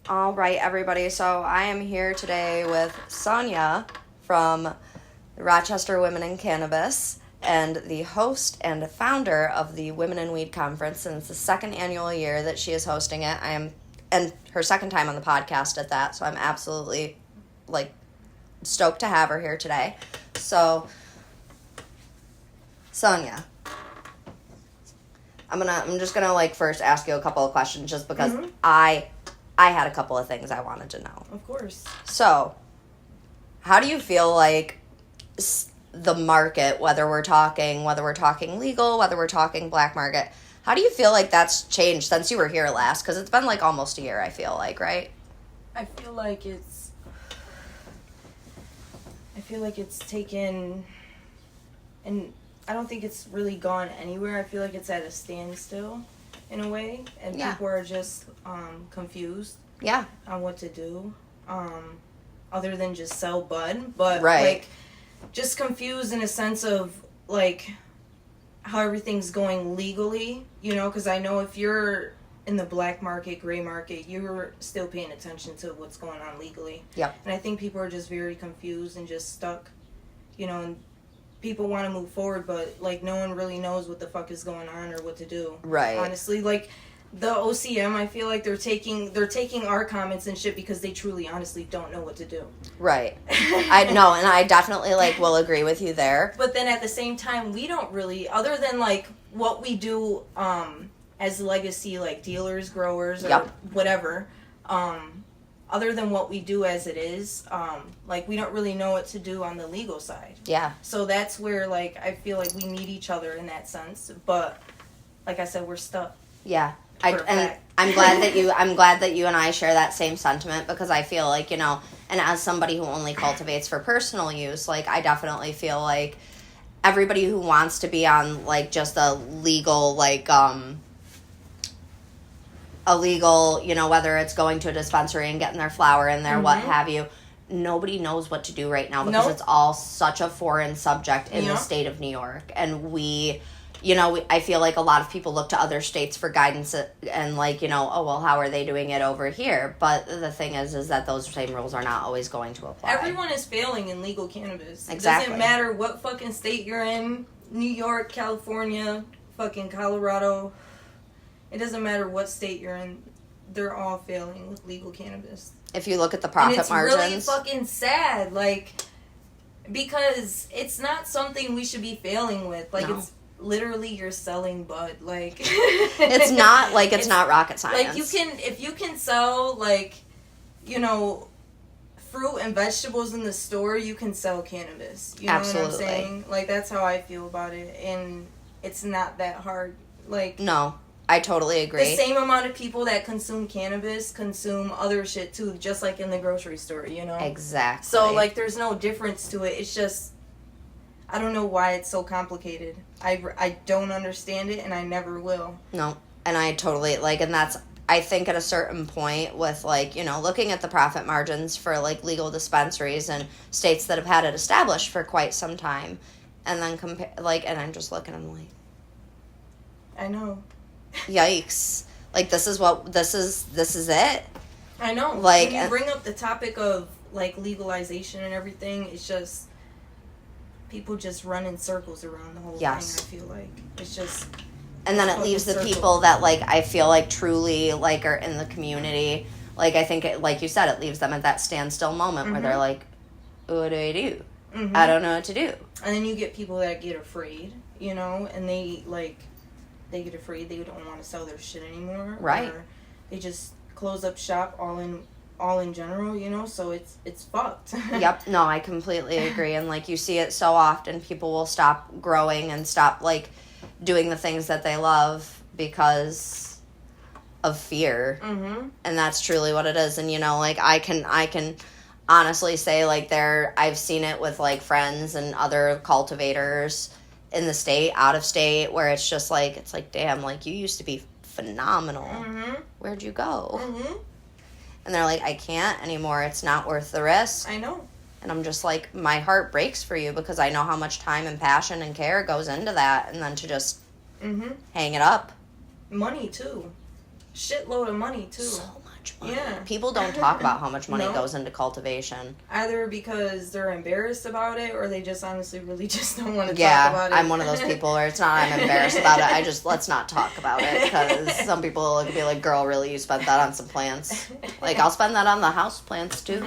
All right, everybody. So I am here today with Sonja from Rochester Women in Cannabis and the host and founder of the Women+Weed Conference. And it's the second annual year that she is hosting it. And her second time on the podcast at that. So I'm absolutely, stoked to have her here today. So, Sonja, I'm just gonna first ask you a couple of questions just because I had a couple of things I wanted to know. Of course. So, how do you feel like the market, whether we're talking legal, whether we're talking black market, how do you feel like that's changed since you were here last? Because it's been almost a year, I feel like, right? I feel like it's taken, and I don't think it's really gone anywhere. I feel like it's at a standstill in a way, and people are just confused on what to do, other than just sell bud, but just confused in a sense of how everything's going legally, because I know if you're in the black market, gray market, you're still paying attention to what's going on legally. Yep. And I think people are just very confused and just stuck, and people want to move forward, but no one really knows what the fuck is going on or what to do. Right. Honestly, the OCM, I feel like they're taking our comments and shit because they truly, honestly don't know what to do. Right. I know, and I definitely will agree with you there. But then at the same time, we don't really, other than what we do as legacy, dealers, growers, or whatever, other than what we do as it is, we don't really know what to do on the legal side. Yeah. So that's where I feel like we need each other in that sense. But like I said, we're stuck. Yeah. I'm glad that you and I share that same sentiment, because I feel and as somebody who only cultivates for personal use, I definitely feel like everybody who wants to be on just a legal whether it's going to a dispensary and getting their flower in there, what have you, nobody knows what to do right now because it's all such a foreign subject in the state of New York. And I feel like a lot of people look to other states for guidance and oh, well, how are they doing it over here? But the thing is that those same rules are not always going to apply. Everyone is failing in legal cannabis. Exactly. It doesn't matter what fucking state you're in, New York, California, fucking Colorado. It doesn't matter what state you're in. They're all failing with legal cannabis. If you look at the profit margins. It's really fucking sad, because it's not something we should be failing with. No. It's literally you're selling bud. It's not it's not rocket science. If you can sell fruit and vegetables in the store, you can sell cannabis. You know Absolutely. what I'm saying? That's how I feel about it, and it's not that hard. No, I totally agree. The same amount of people that consume cannabis consume other shit too, just like in the grocery store, Exactly. So there's no difference to it. It's just, I don't know why it's so complicated. I don't understand it, and I never will. No, and I totally, and that's, I think at a certain point with, looking at the profit margins for, legal dispensaries and states that have had it established for quite some time, and then compare, and I'm just looking, I'm like... I know. Yikes. This is it. I know. When you bring up the topic of, legalization and everything, it's just... people just run in circles around the whole thing, I feel like. It's just... And then it leaves the people that, I feel like truly, are in the community. I think, like you said, it leaves them at that standstill moment where they're like, what do I do? I don't know what to do. And then you get people that get afraid, and they get afraid they don't want to sell their shit anymore. Right. Or they just close up shop all in general, so it's fucked. Yep. No, I completely agree. And you see it so often, people will stop growing and stop doing the things that they love because of fear. Mm-hmm. And that's truly what it is. And I can honestly say I've seen it with friends and other cultivators in the state, out of state, where it's just it's damn, you used to be phenomenal. Mm-hmm. Where'd you go? Mm-hmm. And they're I can't anymore. It's not worth the risk. I know. And I'm just my heart breaks for you because I know how much time and passion and care goes into that, and then to just hang it up. Money too. shitload of money too. So much money. Yeah. People don't talk about how much money goes into cultivation. Either because they're embarrassed about it, or they just honestly really just don't want to talk about it. Yeah, I'm one of those people where it's not I'm embarrassed about it. Let's not talk about it, because some people could be like, girl, really, you spent that on some plants? Like, I'll spend that on the house plants too.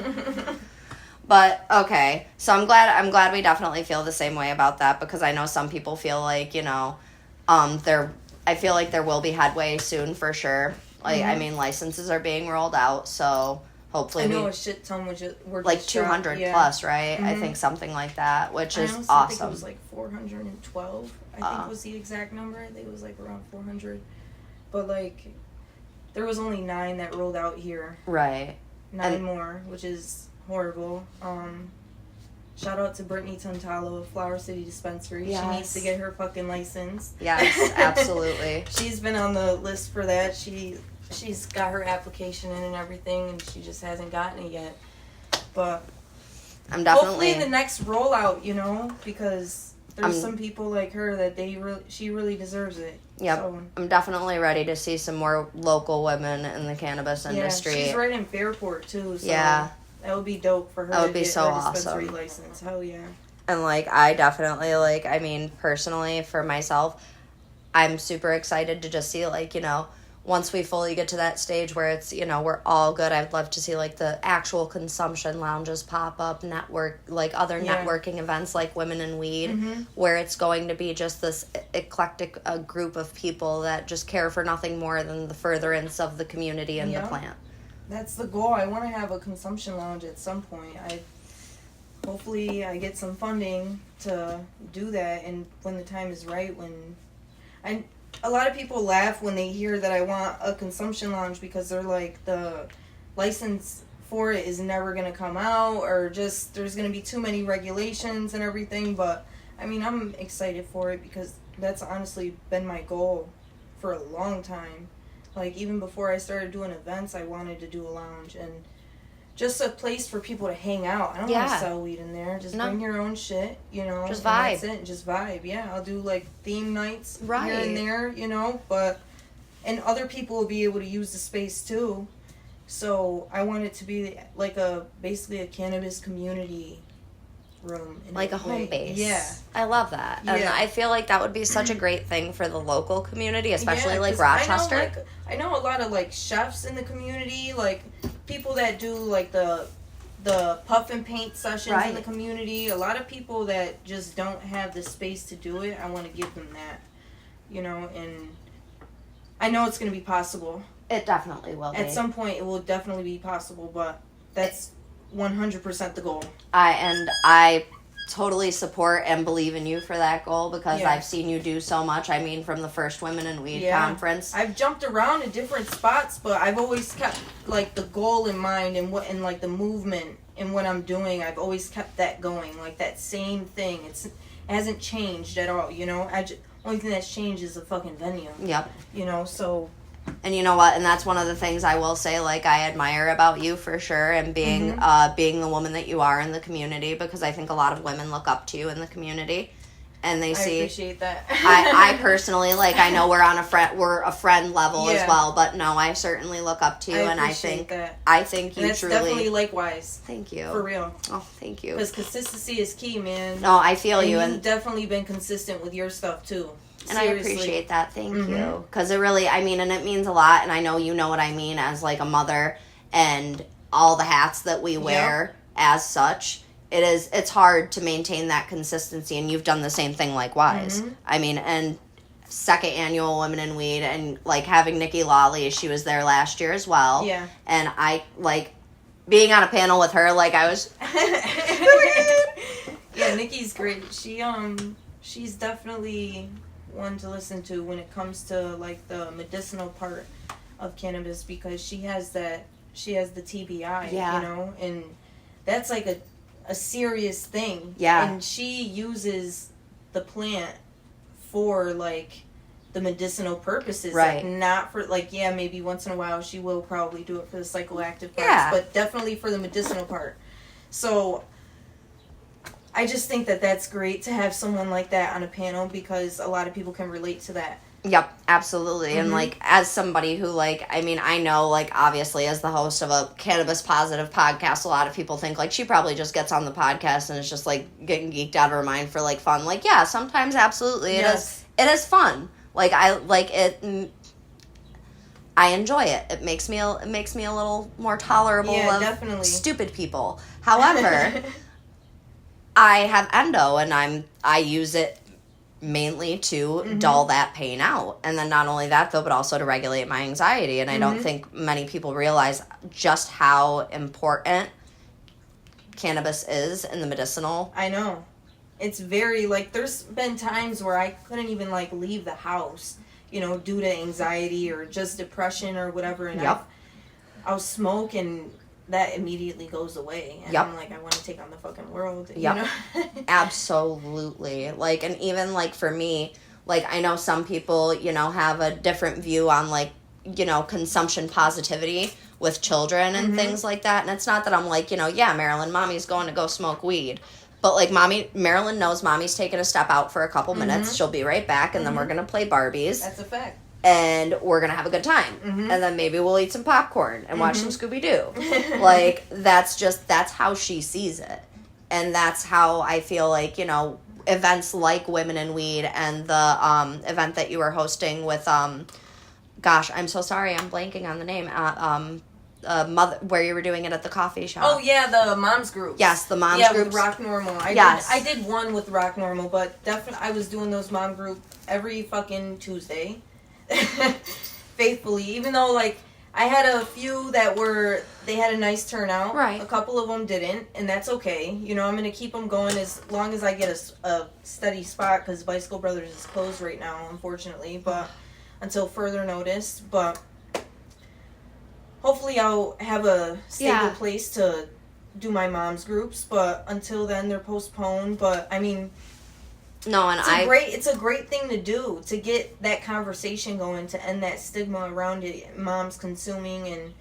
But, okay, so I'm glad we definitely feel the same way about that, because I know some people feel like, you know, I feel like there will be headway soon for sure. Like, I mean, licenses are being rolled out, so hopefully I know a shit ton were like 200 plus, right? I think something like that, which is awesome. I think it was like 412, I think was the exact number. I think it was like around 400. But, like, there was only 9 that rolled out here. Right. 9 more, which is horrible. Shout out to Brittany Tantalo of Flower City Dispensary. Yes. She needs to get her fucking license. Yes, absolutely. She's been on the list for that. She's got her application in and everything, and she just hasn't gotten it yet. But I'm definitely hopefully in the next rollout, you know, because there's some people like her that she really deserves it. Yep. So, I'm definitely ready to see some more local women in the cannabis industry. Yeah, she's right in Fairport too. So yeah. That would be dope for her that would to be get so her dispensary awesome. license. Hell yeah. And, like, I definitely, like, I mean, personally, for myself, I'm super excited to just see, like, you know, once we fully get to that stage where it's, you know, we're all good, I'd love to see, like, the actual consumption lounges pop up, other networking events like Women+Weed, where it's going to be just this eclectic group of people that just care for nothing more than the furtherance of the community and the plant. That's the goal. I want to have a consumption lounge at some point. Hopefully I get some funding to do that, and when the time is right, a lot of people laugh when they hear that I want a consumption lounge, because they're like, the license for it is never going to come out, or just there's going to be too many regulations and everything. But I mean, I'm excited for it, because that's honestly been my goal for a long time. Like, even before I started doing events, I wanted to do a lounge, and just a place for people to hang out. I don't want to sell weed in there. Just bring your own shit, you know. Just vibe. That's it. Just vibe. Yeah, I'll do, like, theme nights here and there, you know. And other people will be able to use the space, too. So I want it to be, like, basically a cannabis community room. Like a home base. Yeah. I love that. And I feel like that would be such a great thing for the local community, especially like Rochester. I know a lot of like chefs in the community, like people that do like the puff and paint sessions in the community. A lot of people that just don't have the space to do it. I want to give them that, you know, and I know it's going to be possible. It definitely will be. At some point it will definitely be possible, but that's 100% the goal. I totally support and believe in you for that goal, because I've seen you do so much. I mean, from the first Women+Weed conference. I've jumped around in different spots, but I've always kept like the goal in mind, and like the movement and what I'm doing. I've always kept that going, like that same thing. It hasn't changed at all, you know. Only thing that's changed is the fucking venue. Yep. You know, so. And you know what? And that's one of the things I will say, like, I admire about you for sure, and being being the woman that you are in the community, because I think a lot of women look up to you in the community, and they see. I appreciate that. I personally, like, I know we're a friend level as well, but no, I certainly look up to you, and I think that. I think you that's truly. Definitely likewise. Thank you. For real. Oh, thank you. Because consistency is key, man. No, I feel you, and you've definitely been consistent with your stuff too. And seriously. I appreciate that. Thank you. Because it really, I mean, and it means a lot. And I know you know what I mean as, like, a mother and all the hats that we wear as such. It's hard to maintain that consistency. And you've done the same thing likewise. I mean, and second annual Women+Weed, and, like, having Nikki Lawley, she was there last year as well. Yeah. And I, like, being on a panel with her, like, I was... Yeah, Nikki's great. She's definitely one to listen to when it comes to like the medicinal part of cannabis, because she has the TBI, you know, and that's like a serious thing. Yeah. And she uses the plant for like the medicinal purposes, like not for like maybe once in a while she will probably do it for the psychoactive parts, but definitely for the medicinal part. So I just think that that's great to have someone like that on a panel, because a lot of people can relate to that. Yep, absolutely. And, like, as somebody who, like, I mean, I know, like, obviously, as the host of a cannabis positive podcast, a lot of people think, like, she probably just gets on the podcast and is just, like, getting geeked out of her mind for, like, fun. Like, yeah, sometimes, absolutely, it is fun. Like, I enjoy it. It makes me a little more tolerable of definitely. Stupid people. However, I have endo, and I use it mainly to dull that pain out. And then not only that, though, but also to regulate my anxiety. And I don't think many people realize just how important cannabis is in the medicinal. I know. It's very, like, there's been times where I couldn't even, like, leave the house, you know, due to anxiety or just depression or whatever. And I'll smoke, and that immediately goes away. And I'm like, I want to take on the fucking world. You know? Absolutely. Like, and even, like, for me, like, I know some people, you know, have a different view on, like, you know, consumption positivity with children and things like that. And it's not that I'm like, you know, yeah, Marilyn, mommy's going to go smoke weed. But, like, Marilyn knows mommy's taking a step out for a couple minutes. She'll be right back, and then we're going to play Barbies. That's a fact. And we're going to have a good time. And then maybe we'll eat some popcorn and watch some Scooby-Doo. Like, that's how she sees it. And that's how I feel like, you know, events like Women in Weed and the event that you were hosting with, gosh, I'm so sorry, I'm blanking on the name, mother, where you were doing it at the coffee shop. Oh, yeah, the moms group. Yes, the moms group. Yeah, with Rock Normal. I did one with Rock Normal, but definitely I was doing those mom group every fucking Tuesday. Faithfully, even though, like, I had a few that they had a nice turnout. Right. A couple of them didn't, and that's okay. You know, I'm going to keep them going as long as I get a steady spot, because Bicycle Brothers is closed right now, unfortunately, but until further notice. But hopefully I'll have a stable place to do my mom's groups, but until then they're postponed. But, I mean... No, and it's a great thing to do, to get that conversation going, to end that stigma around it, moms consuming and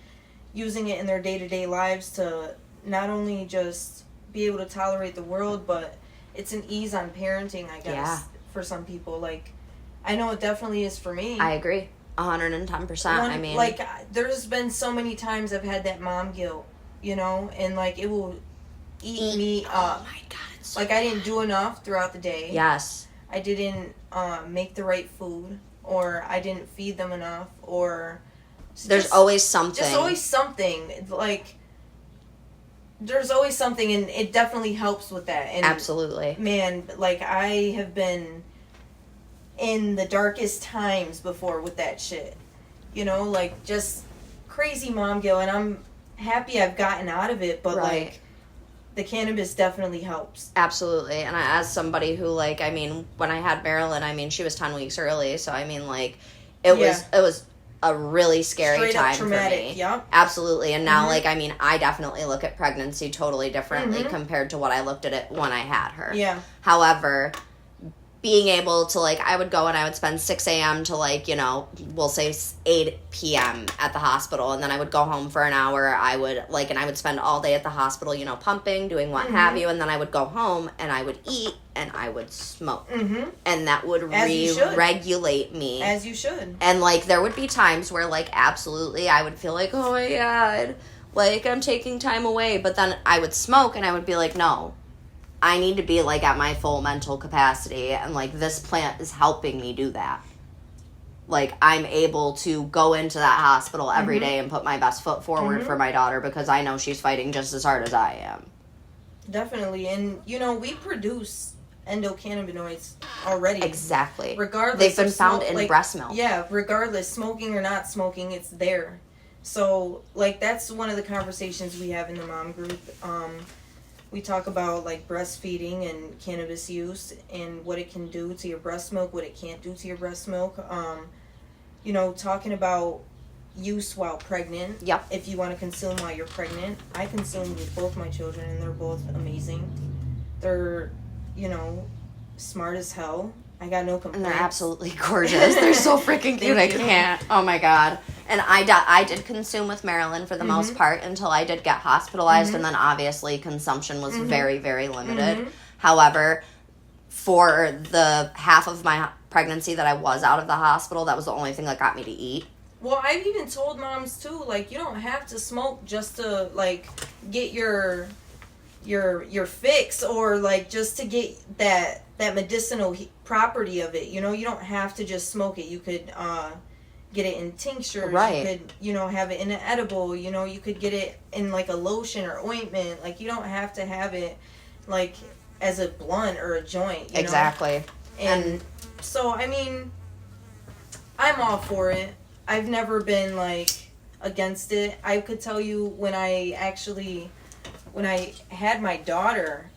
using it in their day-to-day lives to not only just be able to tolerate the world, but it's an ease on parenting, I guess, for some people. Like, I know it definitely is for me. I agree. 110%. I mean... Like, there's been so many times I've had that mom guilt, you know, and, like, it will eat me up. Oh, my God. Like, I didn't do enough throughout the day. Yes. I didn't make the right food, or I didn't feed them enough, or... There's always something. Just always something. Like, there's always something, and it definitely helps with that. And absolutely. Man, like, I have been in the darkest times before with that shit. You know, like, just crazy mom guilt, and I'm happy I've gotten out of it, but, like... The cannabis definitely helps. Absolutely. And as somebody who, like, I mean, when I had Marilyn, I mean, she was 10 weeks early. So, I mean, like, it was a really scary time for me. Yep. Absolutely. And now, like, I mean, I definitely look at pregnancy totally differently compared to what I looked at it when I had her. Yeah. However, being able to, like, I would go and I would spend 6 a.m. to, like, you know, we'll say 8 p.m. at the hospital, and then I would go home for an hour. I would, like, and I would spend all day at the hospital, you know, pumping, doing what have you, and then I would go home and I would eat and I would smoke. And that would re-regulate me. As you should. And, like, there would be times where, like, absolutely I would feel like, oh my God, like, I'm taking time away. But then I would smoke and I would be like, no. I need to be, like, at my full mental capacity, and, like, this plant is helping me do that. Like, I'm able to go into that hospital every day and put my best foot forward for my daughter, because I know she's fighting just as hard as I am. Definitely. And, you know, we produce endocannabinoids already. Exactly. Regardless. They've been found in breast milk. Yeah, regardless, smoking or not smoking, it's there. So, like, that's one of the conversations we have in the mom group. We talk about, like, breastfeeding and cannabis use and what it can do to your breast milk, what it can't do to your breast milk. You know, talking about use while pregnant. Yep. If you want to consume while you're pregnant. I consumed with both my children, and they're both amazing. They're, you know, smart as hell. I got no complaints. And they're absolutely gorgeous. They're so freaking cute. I can't. Oh, my God. And I did consume with Marilyn for the most part until I did get hospitalized. And then, obviously, consumption was very, very limited. However, for the half of my pregnancy that I was out of the hospital, that was the only thing that got me to eat. Well, I've even told moms too, like, you don't have to smoke just to, like, get your fix, or, like, just to get that medicinal property of it. You know, you don't have to just smoke it. You could get it in tinctures. Right. You could, you know, have it in an edible. You know, you could get it in, like, a lotion or ointment. Like, you don't have to have it, like, as a blunt or a joint. You Exactly. know? And so, I mean, I'm all for it. I've never been, like, against it. I could tell you when I had my daughter,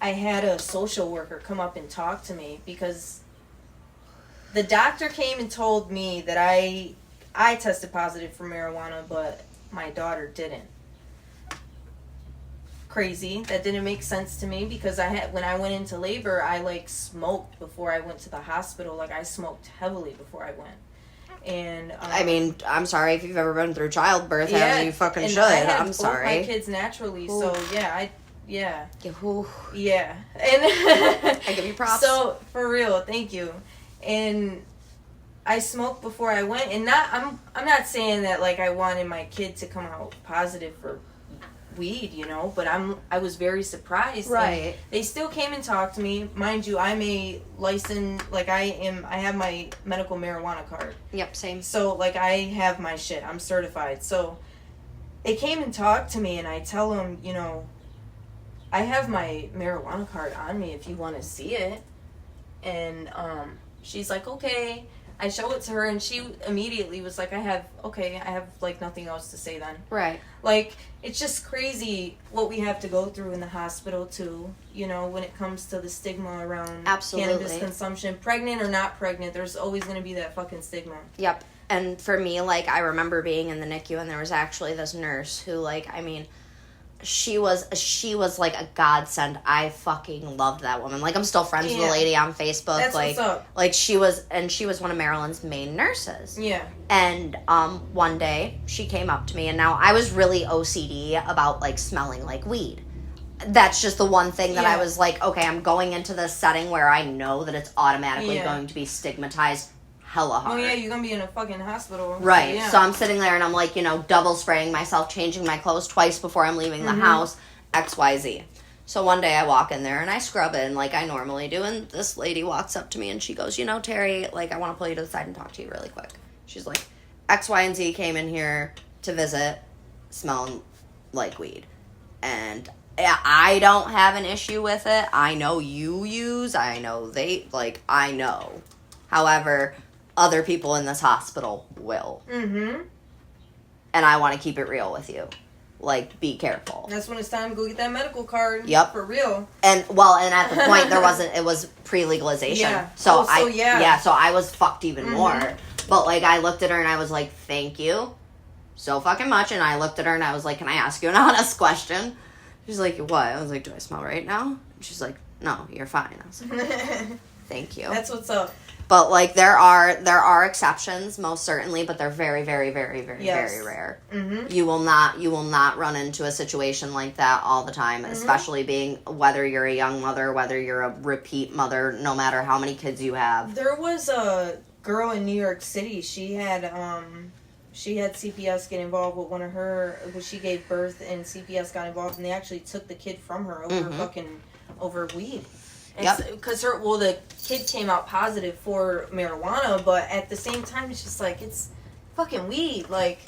I had a social worker come up and talk to me because the doctor came and told me that I tested positive for marijuana, but my daughter didn't. Crazy. That didn't make sense to me because when I went into labor, I, like, smoked before I went to the hospital. Like, I smoked heavily before I went. And I mean, I'm sorry if you've ever been through childbirth. Yeah, You fucking and should. I had I'm both sorry. my kids naturally, Ooh. so yeah. Yeah. And I give you props. So for real, thank you. And I smoked before I went, and I'm not saying that, like, I wanted my kid to come out positive for weed, you know, but I was very surprised. Right. They still came and talked to me. Mind you, I'm a licensed, like, I have my medical marijuana card. Yep, same. So, like, I have my shit. I'm certified. So they came and talked to me, and I tell them, you know, I have my marijuana card on me if you want to see it. And she's like, okay. I show it to her, and she immediately was like, I have, like, nothing else to say then. Right. Like, it's just crazy what we have to go through in the hospital, too, you know, when it comes to the stigma around cannabis consumption. Pregnant or not pregnant, there's always going to be that fucking stigma. Yep. And for me, like, I remember being in the NICU, and there was actually this nurse who, like, I mean, she was like a godsend. I fucking loved that woman. Like, I'm still friends with the lady on Facebook. That's like, what's up. Like, she was one of Maryland's main nurses. Yeah. And one day she came up to me, and now I was really OCD about, like, smelling like weed. That's just the one thing that I was like, okay, I'm going into this setting where I know that it's automatically going to be stigmatized hella hard. Oh, yeah, you're going to be in a fucking hospital. Right. Yeah. So I'm sitting there and I'm like, you know, double spraying myself, changing my clothes twice before I'm leaving the house, XYZ. So one day I walk in there and I scrub in like I normally do, and this lady walks up to me and she goes, you know, Terry, like, I want to pull you to the side and talk to you really quick. She's like, X, Y, and Z came in here to visit smelling like weed. And I don't have an issue with it. I know you use, I know they, like, I know. However, other people in this hospital will. Mm-hmm. And I want to keep it real with you. Like, be careful. That's when it's time to go get that medical card. Yep. For real. And at the point it was pre-legalization. Yeah. So so I was fucked even more. But, like, I looked at her and I was like, thank you so fucking much. And I looked at her and I was like, can I ask you an honest question? She's like, what? I was like, do I smell right now? And she's like, no, you're fine. I was like, thank you. That's what's up. But, like, there are exceptions, most certainly, but they're very, very, very, very, very rare. Mm-hmm. You will not run into a situation like that all the time, especially being, whether you're a young mother, whether you're a repeat mother, no matter how many kids you have. There was a girl in New York City. She had CPS get involved with one of her, she gave birth and CPS got involved, and they actually took the kid from her over weed. Because the kid came out positive for marijuana, but at the same time, it's just like, it's fucking weed. Like,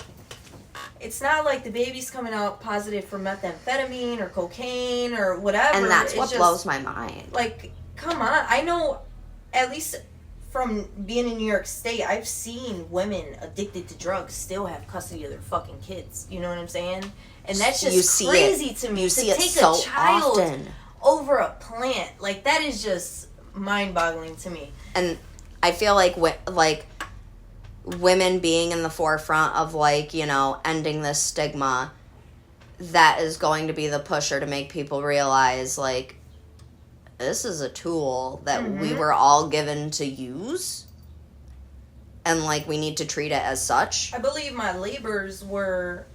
it's not like the baby's coming out positive for methamphetamine or cocaine or whatever. And that's what blows my mind. Like, come on. I know, at least from being in New York State, I've seen women addicted to drugs still have custody of their fucking kids. You know what I'm saying? And that's just crazy to me. You see it so often. Over a plant, like, that is just mind-boggling to me. And I feel like women being in the forefront of, like, you know, ending this stigma, that is going to be the pusher to make people realize, like, this is a tool that we were all given to use, and, like, we need to treat it as such. I believe my labors were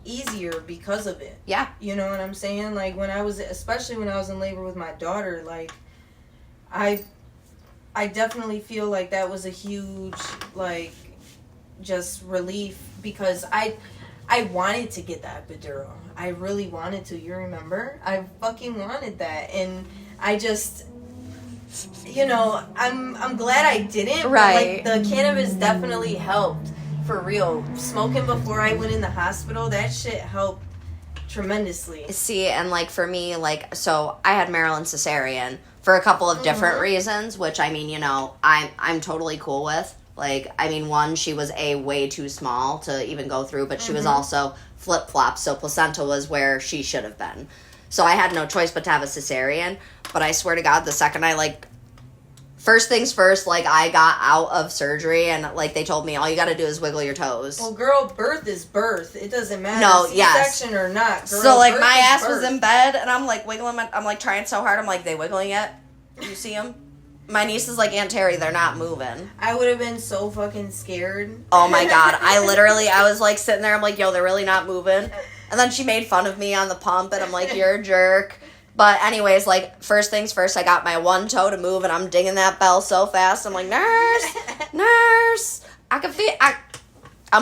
easier because of it. Yeah. You know what I'm saying? Like, especially when I was in labor with my daughter, like, I I definitely feel like that was a huge, like, just relief, because I wanted to get that epidural. I really wanted to. You remember? I fucking wanted that, and I just, you know, I'm glad I didn't. Right. But, like, the cannabis definitely helped, for real. Smoking before I went in the hospital, that shit helped tremendously. See, and, like, for me, like, so I had Maryland cesarean for a couple of different reasons, which, I mean, you know, I'm totally cool with. Like, I mean, one, she was way too small to even go through, but she was also flip-flop, so placenta was where she should have been. So I had no choice but to have a cesarean, but I swear to God, the second I, like, first things first, like, I got out of surgery, and, like, they told me, all you gotta do is wiggle your toes. Well, girl, birth is birth. It doesn't matter. No, C-section or not. Girl, so, like, birth my is ass birth. was in bed, and I'm, like, wiggling I'm, like, trying so hard. I'm, like, they wiggling yet? You see them? My niece is like, Aunt Terry, they're not moving. I would have been so fucking scared. Oh, my God. I was, like, sitting there. I'm, like, yo, they're really not moving. And then she made fun of me on the pump, and I'm, like, you're a jerk. But anyways, like, first things first, I got my one toe to move, and I'm dinging that bell so fast. I'm like, nurse, I can feel, I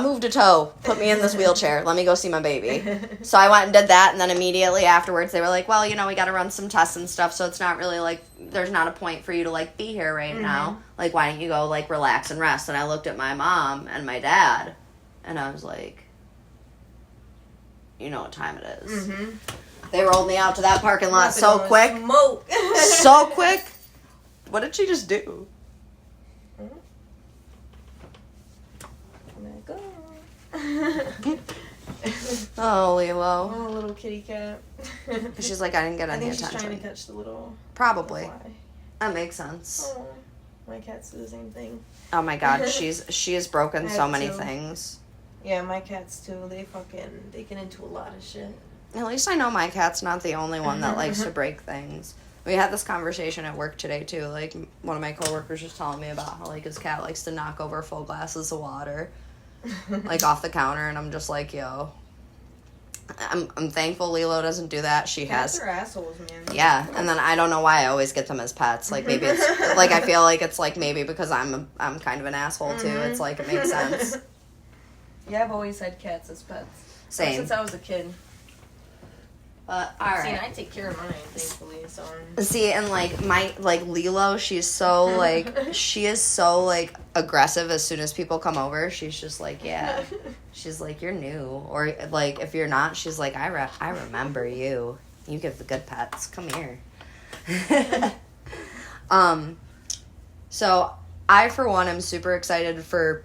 moved a toe. Put me in this wheelchair. Let me go see my baby. So I went and did that, and then immediately afterwards, they were like, well, you know, we got to run some tests and stuff, so it's not really, like, there's not a point for you to, like, be here right now. Like, why don't you go, like, relax and rest? And I looked at my mom and my dad, and I was like, you know what time it is. They rolled me out to that parking lot so quick. Smoke. So quick. What did she just do? Oh, Lilo. Oh, little kitty cat. She's like, I didn't get any attention. She's trying to catch the little... Probably. fly. That makes sense. Oh, my cats do the same thing. Oh my God, she has broken so many things. Yeah, my cats too. They get into a lot of shit. At least I know my cat's not the only one that likes to break things. We had this conversation at work today too. Like, one of my coworkers was telling me about how, like, his cat likes to knock over full glasses of water, like, off the counter, and I'm just like, yo. I'm thankful Lilo doesn't do that. Cats are assholes, man. Yeah, and then I don't know why I always get them as pets. Like, maybe it's like, I feel like it's like maybe because I'm kind of an asshole too. It's like, it makes sense. Yeah, I've always had cats as pets. Same. Since I was a kid. But all right. See, and I take care of mine, thankfully. So. See, and like Lilo, she's so like she is so like aggressive as soon as people come over. She's just like, yeah. She's like, you're new, or like if you're not, she's like, I remember you. You give the good pets. Come here. So I, for one, am super excited for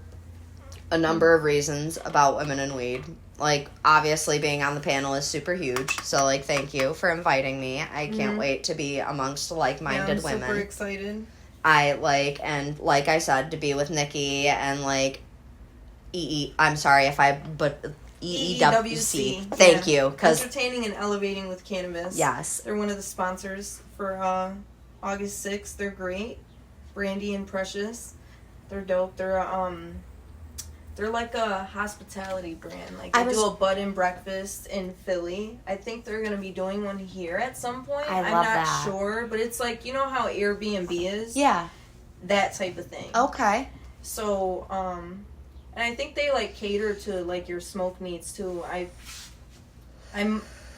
a number of reasons about Women in Weed. Like, obviously being on the panel is super huge, so, like, thank you for inviting me. I can't wait to be amongst like-minded women. I'm super excited. And like I said, to be with Nikki and, like, I'm sorry if EEWC. Thank you. Entertaining and Elevating with Cannabis. Yes. They're one of the sponsors for August 6th. They're great. Brandy and Precious. They're dope. They're like a hospitality brand. Like, they do a bud and breakfast in Philly. I think they're going to be doing one here at some point. I'm not sure, but it's like, you know how Airbnb is? Yeah. That type of thing. Okay. So, and I think they, like, cater to, like, your smoke needs, too. I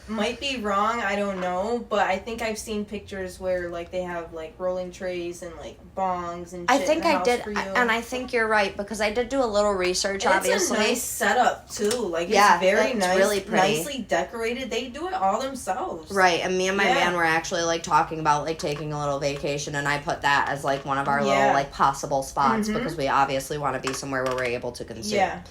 might be wrong, I don't know, but I think I've seen pictures where, like, they have, like, rolling trays and, like, bongs and shit. I think I did, for you. and I think you're right, because I did do a little research, and obviously. It's a nice setup, too. Like, it's very nice, really pretty. nicely decorated. They do it all themselves. Right, and me and my man were actually, like, talking about, like, taking a little vacation, and I put that as, like, one of our little, like, possible spots, because we obviously want to be somewhere where we're able to consume. Yeah.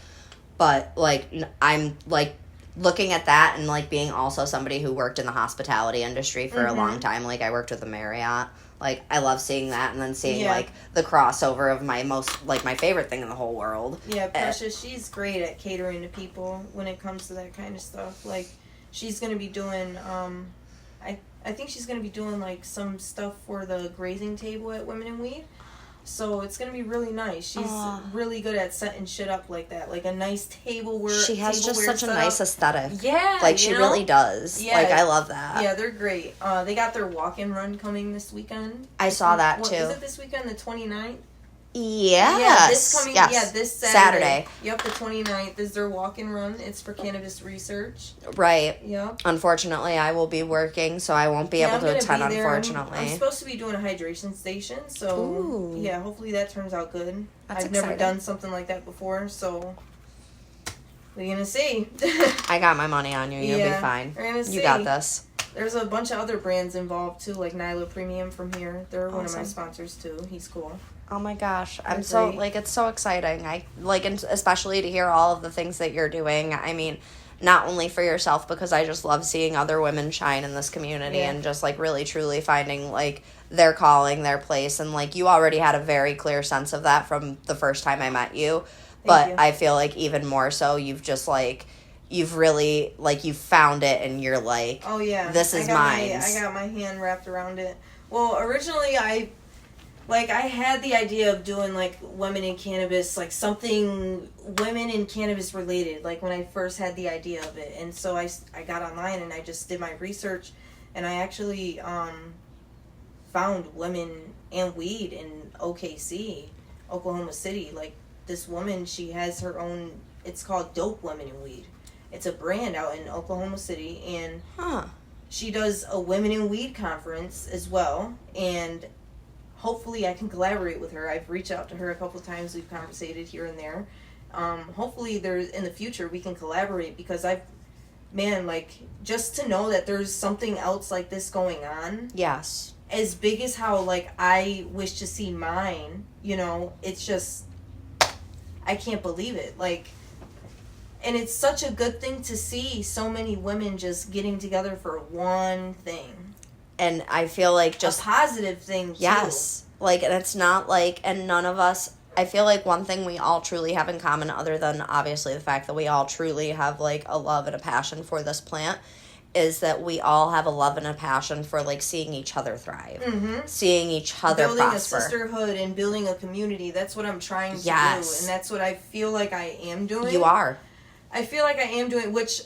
But, like, I'm, like, looking at that and, like, being also somebody who worked in the hospitality industry for a long time. Like, I worked with the Marriott. Like, I love seeing that, and then seeing, like, the crossover of my my favorite thing in the whole world. Yeah, Precious, she's great at catering to people when it comes to that kind of stuff. Like, she's going to be doing, I think she's going to be doing, like, some stuff for the grazing table at Women in Weed. So it's going to be really nice. She's really good at setting shit up like that. Like a nice tableware. She has just such a nice aesthetic. Yeah. Like, she really does. Yeah. Like, I love that. Yeah, they're great. They got their walk-in run coming this weekend. I saw that, too. Is it this weekend, the 29th? Yes. This Saturday. Yep, the 29th is their walk-in run. It's for cannabis research. Right. Yep. Unfortunately, I will be working, so I won't be able to attend, unfortunately. I'm supposed to be doing a hydration station, so yeah, hopefully that turns out good. I've never done something like that before, so we're going to see. I got my money on you. You'll be fine. We're going to see. You got this. There's a bunch of other brands involved, too, like Nilo Premium from here. They're one of my sponsors, too. He's cool. Oh my gosh. I'm so, like, it's so exciting. And especially to hear all of the things that you're doing. I mean, not only for yourself, because I just love seeing other women shine in this community and just, like, really, truly finding, like, their calling, their place. And, like, you already had a very clear sense of that from the first time I met you. But I feel like even more so, you've just, like, you've really, like, you found it and you're like, oh, yeah. This is mine. I got my hand wrapped around it. Well, originally I had the idea of doing, like, women in cannabis, like, something women in cannabis related, like, when I first had the idea of it. And so I got online and I just did my research, and I actually found Women and Weed in OKC, Oklahoma City. Like, this woman, she has her own, it's called Dope Women and Weed. It's a brand out in Oklahoma City, and she does a Women in Weed conference as well, and hopefully I can collaborate with her. I've reached out to her a couple times. We've conversated here and there. Hopefully in the future we can collaborate, because just to know that there's something else like this going on. Yes. As big as how, like, I wish to see mine, you know, it's just, I can't believe it. Like, and it's such a good thing to see so many women just getting together for one thing. And I feel like just a positive thing, too. Yes. Like, and it's not like, and none of us, I feel like one thing we all truly have in common, other than obviously the fact that we all truly have, like, a love and a passion for this plant, is that we all have a love and a passion for, like, seeing each other thrive. Mm-hmm. Seeing each other building prosper. A sisterhood and building a community. That's what I'm trying to do. And that's what I feel like I am doing. You are. I feel like I am doing, which,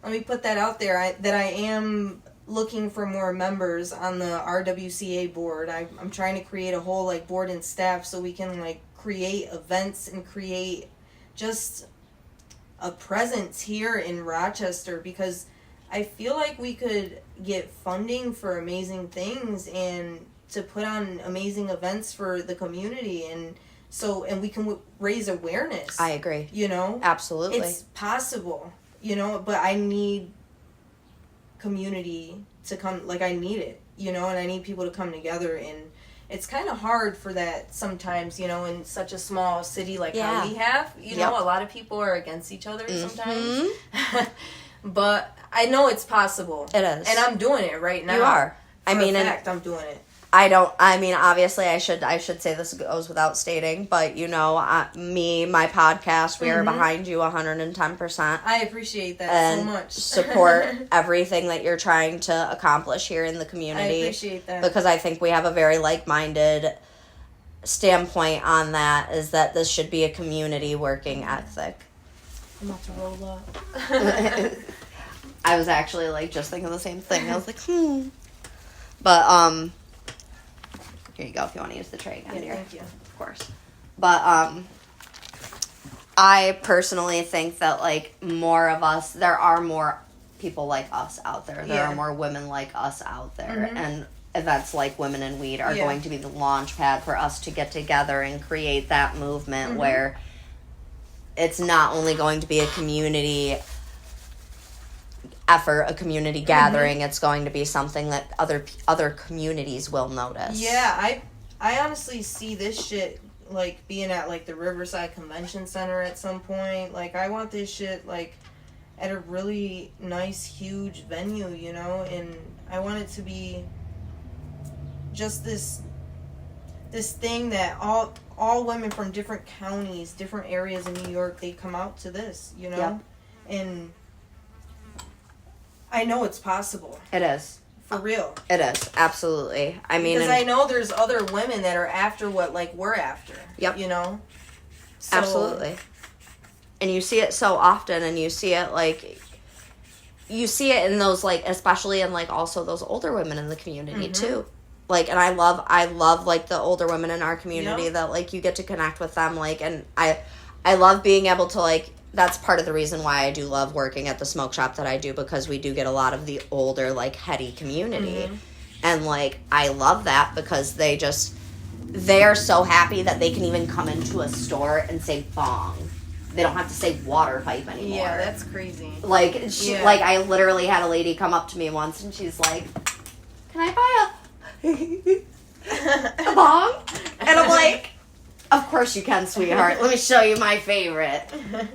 let me put that out there, that I am looking for more members on the RWCA board. I'm trying to create a whole, like, board and staff so we can, like, create events and create just a presence here in Rochester, because I feel like we could get funding for amazing things and to put on amazing events for the community, and we can raise awareness. I agree. You know? Absolutely. It's possible, you know, but I need community to come, like, I need it, you know, and I need people to come together, and it's kind of hard for that sometimes, you know, in such a small city like how we have, you know, a lot of people are against each other sometimes, but I know it's possible. It is. And I'm doing it right now. You are. In fact, I'm doing it. Obviously I should say this goes without stating, but, you know, my podcast, we are behind you 110%. I appreciate that so much. Support everything that you're trying to accomplish here in the community. I appreciate that. Because I think we have a very like-minded standpoint on that, is that this should be a community working ethic. I'm about to roll up. I was actually, like, just thinking the same thing. I was like, But, here you go if you want to use the tray again, dear. Thank you. Of course. But, I personally think that, like, more of us, there are more people like us out there. There are more women like us out there. And events like Women in Weed are going to be the launch pad for us to get together and create that movement where it's not only going to be a community effort, a community gathering, it's going to be something that other communities will notice. Yeah, I honestly see this shit, like, being at, like, the Riverside Convention Center at some point. Like, I want this shit, like, at a really nice, huge venue, you know, and I want it to be just this thing that all women from different counties, different areas in New York, they come out to this, you know? And I know it's possible. It is. For real. It is, absolutely. I mean... Because I know there's other women that are after what, like, we're after. Yep. You know? So, absolutely. And you see it so often, and you see it, like... You see it in those, like, especially in, like, also those older women in the community, too. Like, and I love, like, the older women in our community that, like, you get to connect with them, like, and I love being able to, like... That's part of the reason why I do love working at the smoke shop that I do, because we do get a lot of the older, like, heady community. And, like, I love that because they are so happy that they can even come into a store and say bong. They don't have to say water pipe anymore. Yeah, that's crazy. Like, like, I literally had a lady come up to me once and she's like, can I buy a bong? And I'm like... Of course you can, sweetheart. Let me show you my favorite.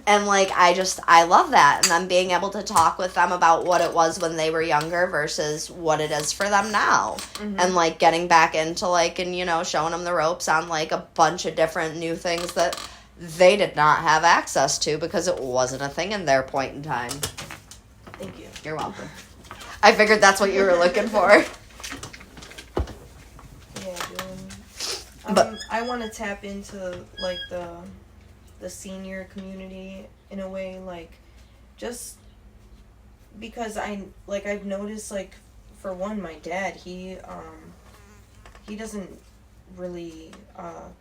And, like, I love that. And then being able to talk with them about what it was when they were younger versus what it is for them now. And, like, getting back into, like, and, you know, showing them the ropes on, like, a bunch of different new things that they did not have access to because it wasn't a thing in their point in time. Thank you. You're welcome. I figured that's what you were looking for. But I want to tap into, like, the senior community in a way, like, just because I've noticed, like, for one, my dad, he doesn't really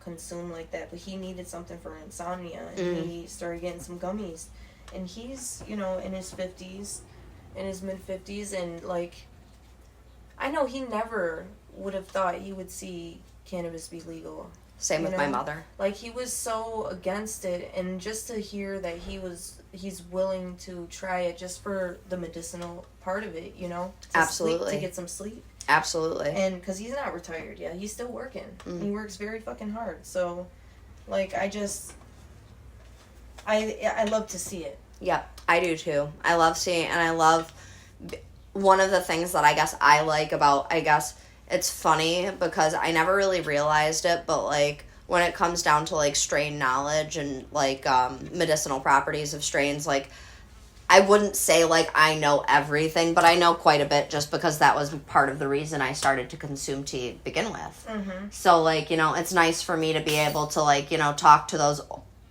consume like that, but he needed something for insomnia, and he started getting some gummies, and he's, you know, in his 50s, in his mid-50s, and, like, I know he never would have thought he would see cannabis be legal. Same with my mother. Like, he was so against it, and just to hear that he's willing to try it just for the medicinal part of it, you know? Absolutely. To get some sleep. Absolutely. And because he's not retired yet, he's still working. He works very fucking hard. So, like, I love to see it. Yep, I do too. I love seeing it, and I love one of the things that I guess I like about, it's funny because I never really realized it, but, like, when it comes down to, like, strain knowledge and, like, medicinal properties of strains, like, I wouldn't say, like, I know everything, but I know quite a bit just because that was part of the reason I started to consume tea to begin with. So, like, you know, it's nice for me to be able to, like, you know, talk to those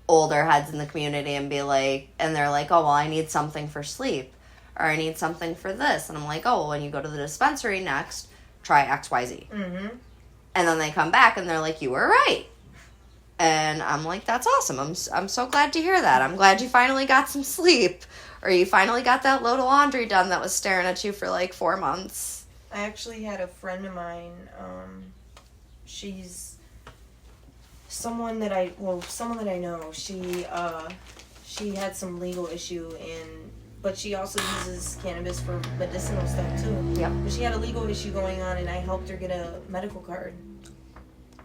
older heads in the community and be like, and they're like, oh, well, I need something for sleep, or I need something for this. And I'm like, oh, well, when you go to the dispensary next, try XYZ. And then they come back and they're like, you were right. And I'm like, that's awesome. I'm so glad to hear that. I'm glad you finally got some sleep. Or you finally got that load of laundry done that was staring at you for like 4 months. I actually had a friend of mine, she's someone that I know. She had some legal issue but she also uses cannabis for medicinal stuff too. Yep. But she had a legal issue going on, and I helped her get a medical card.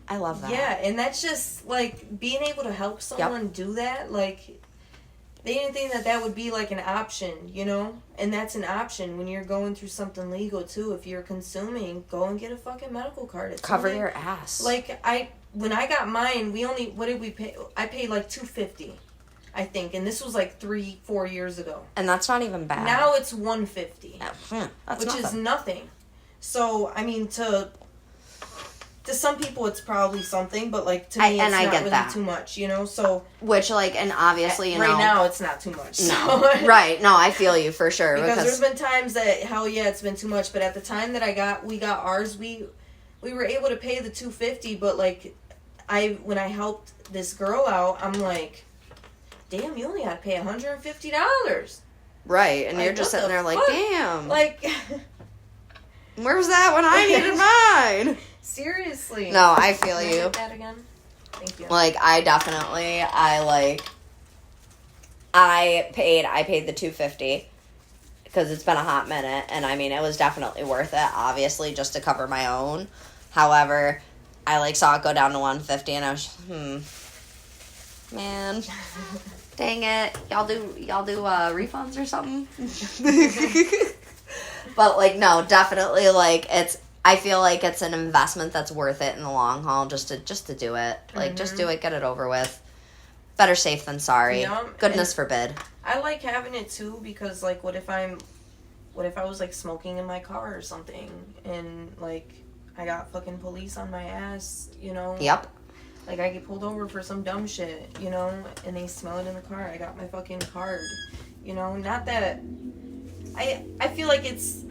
I love that. Yeah, and that's just, like, being able to help someone do that, like, they didn't think that would be, like, an option, you know? And that's an option when you're going through something legal, too. If you're consuming, go and get a fucking medical card. It's Cover your ass. Like, when I got mine, what did we pay? I paid, like, $250. I think, and this was like 3-4 years ago. And that's not even bad. Now it's $150, that's which is nothing. So I mean, to some people it's probably something, but like to me, it's not really too much, you know. So which, like, and obviously, you know, right now it's not too much. No, right? No, I feel you for sure because there's been times that hell yeah, it's been too much. But at the time that we got ours, we were able to pay the $250. But like, when I helped this girl out, I'm like, damn, you only got to pay $150. Right, and you're just sitting there like, damn. Like, where was that when I needed mine? Seriously. No, I feel you. Can I get that again? Thank you. Like, I paid the $250 because it's been a hot minute, and I mean, it was definitely worth it, obviously, just to cover my own. However, I, like, saw it go down to $150, and I was, man, dang it, y'all do refunds or something? But, like, no, definitely, like, I feel like it's an investment that's worth it in the long haul, just to do it. Like, just do it, get it over with. Better safe than sorry. Yeah, goodness forbid. I like having it too, because, like, what if what if I was, like, smoking in my car or something, and, like, I got fucking police on my ass, you know? Yep. Like, I get pulled over for some dumb shit, you know, and they smell it in the car. I got my fucking card, you know? Not that... I feel like it's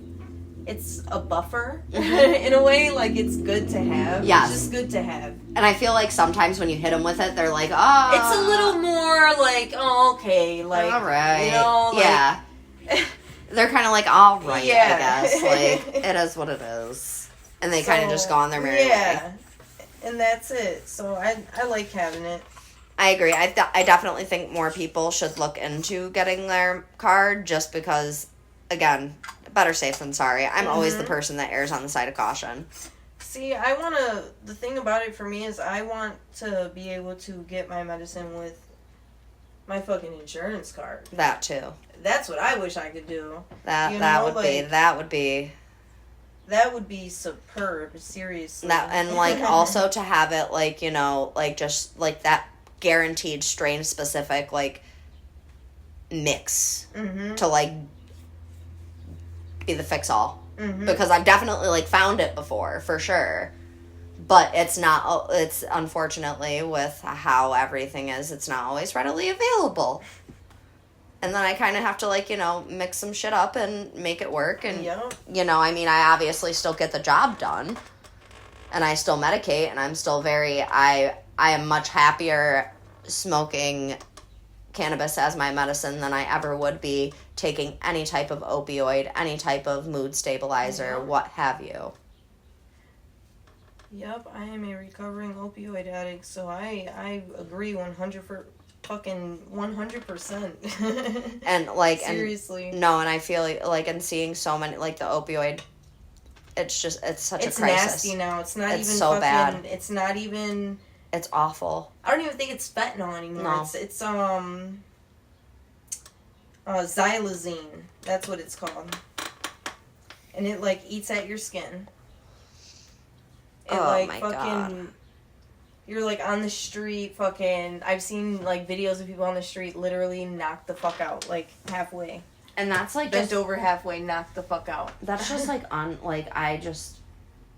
a buffer, in a way. Like, it's good to have. Yes. It's just good to have. And I feel like sometimes when you hit them with it, they're like, oh... It's a little more like, oh, okay, like... All right. You know, like... Yeah. They're kind of like, all right, Yeah. I guess. Like, it is what it is. And they kind of just go on their merry way. Yeah. And that's it. So I like having it. I agree. I definitely think more people should look into getting their card just because, again, better safe than sorry. I'm always the person that errs on the side of caution. See, the thing about it for me is I want to be able to get my medicine with my fucking insurance card. That too. That's what I wish I could do. That would be superb, seriously. And like also to have it like, you know, like just like that guaranteed strain specific like mix to like be the fix all. Because I've definitely like found it before for sure. But it's unfortunately with how everything is, it's not always readily available. And then I kind of have to, like, you know, mix some shit up and make it work. And, you know, I mean, I obviously still get the job done. And I still medicate. And I'm still I am much happier smoking cannabis as my medicine than I ever would be taking any type of opioid, any type of mood stabilizer, what have you. Yep, I am a recovering opioid addict. So I agree 100%. Fucking 100%. And like seriously. And I feel like and seeing so many like the opioid, it's such a crisis. It's nasty now. It's not even so fucking bad. It's not even. It's awful. I don't even think it's fentanyl anymore. No. It's xylazine. That's what it's called. And it like eats at your skin. It my God. You're, like, on the street, fucking... I've seen, like, videos of people on the street literally knock the fuck out, like, halfway. And that's, like, bent over halfway, knock the fuck out. That's just, like, I just...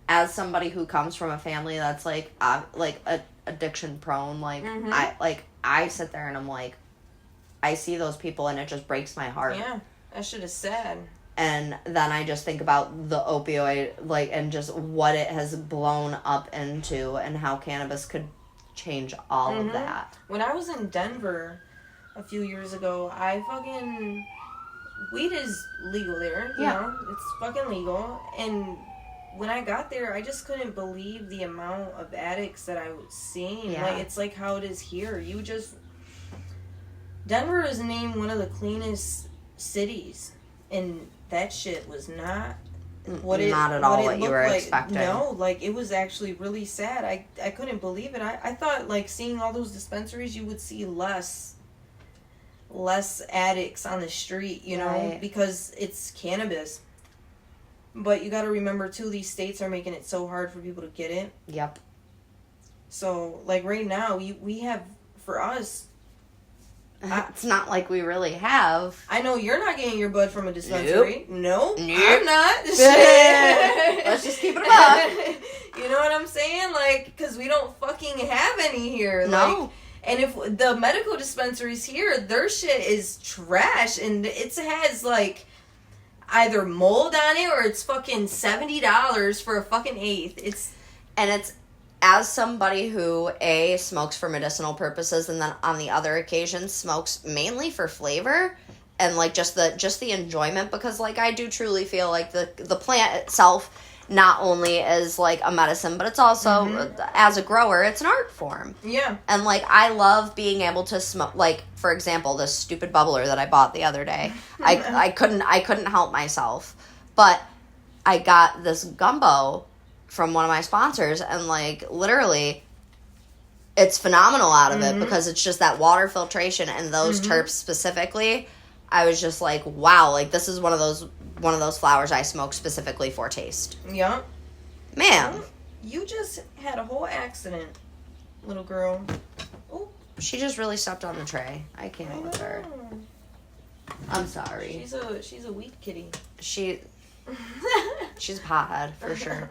As somebody who comes from a family that's, like addiction prone, like, I sit there and I'm, like... I see those people and it just breaks my heart. Yeah, that shit is sad. And then I just think about the opioid, like, and just what it has blown up into and how cannabis could change all of that. When I was in Denver a few years ago, weed is legal there, you know? It's fucking legal. And when I got there, I just couldn't believe the amount of addicts that I was seeing. Yeah. Like, it's like how it is here. Denver is named one of the cleanest cities, and that shit was not what you were expecting. No, like, it was actually really sad. I couldn't believe it. I thought, like, seeing all those dispensaries, you would see less addicts on the street, you know, because it's cannabis. But you got to remember, too, these states are making it so hard for people to get it. Yep. So, like, right now, we have, for us... It's not like we really have. I know you're not getting your bud from a dispensary. Nope. I'm not. Let's just keep it up. You know what I'm saying? Like, because we don't fucking have any here. No. Like, and if the medical dispensaries here, their shit is trash, and it has, like, either mold on it or it's fucking $70 for a fucking eighth. It's as somebody who smokes for medicinal purposes and then on the other occasions smokes mainly for flavor and like just the enjoyment, because like I do truly feel like the plant itself not only is like a medicine, but it's also as a grower, it's an art form. Yeah. And like I love being able to smoke, like for example, this stupid bubbler that I bought the other day. I couldn't help myself. But I got this gumbo from one of my sponsors, and like literally it's phenomenal out of it because it's just that water filtration and those terps specifically. I was just like, wow, like this is one of those flowers I smoke specifically for taste. Yeah. Man. Well, you just had a whole accident, little girl. Oh. She just really stepped on the tray. I came with her. I'm sorry. She's a weed kitty. She's a pothead for sure.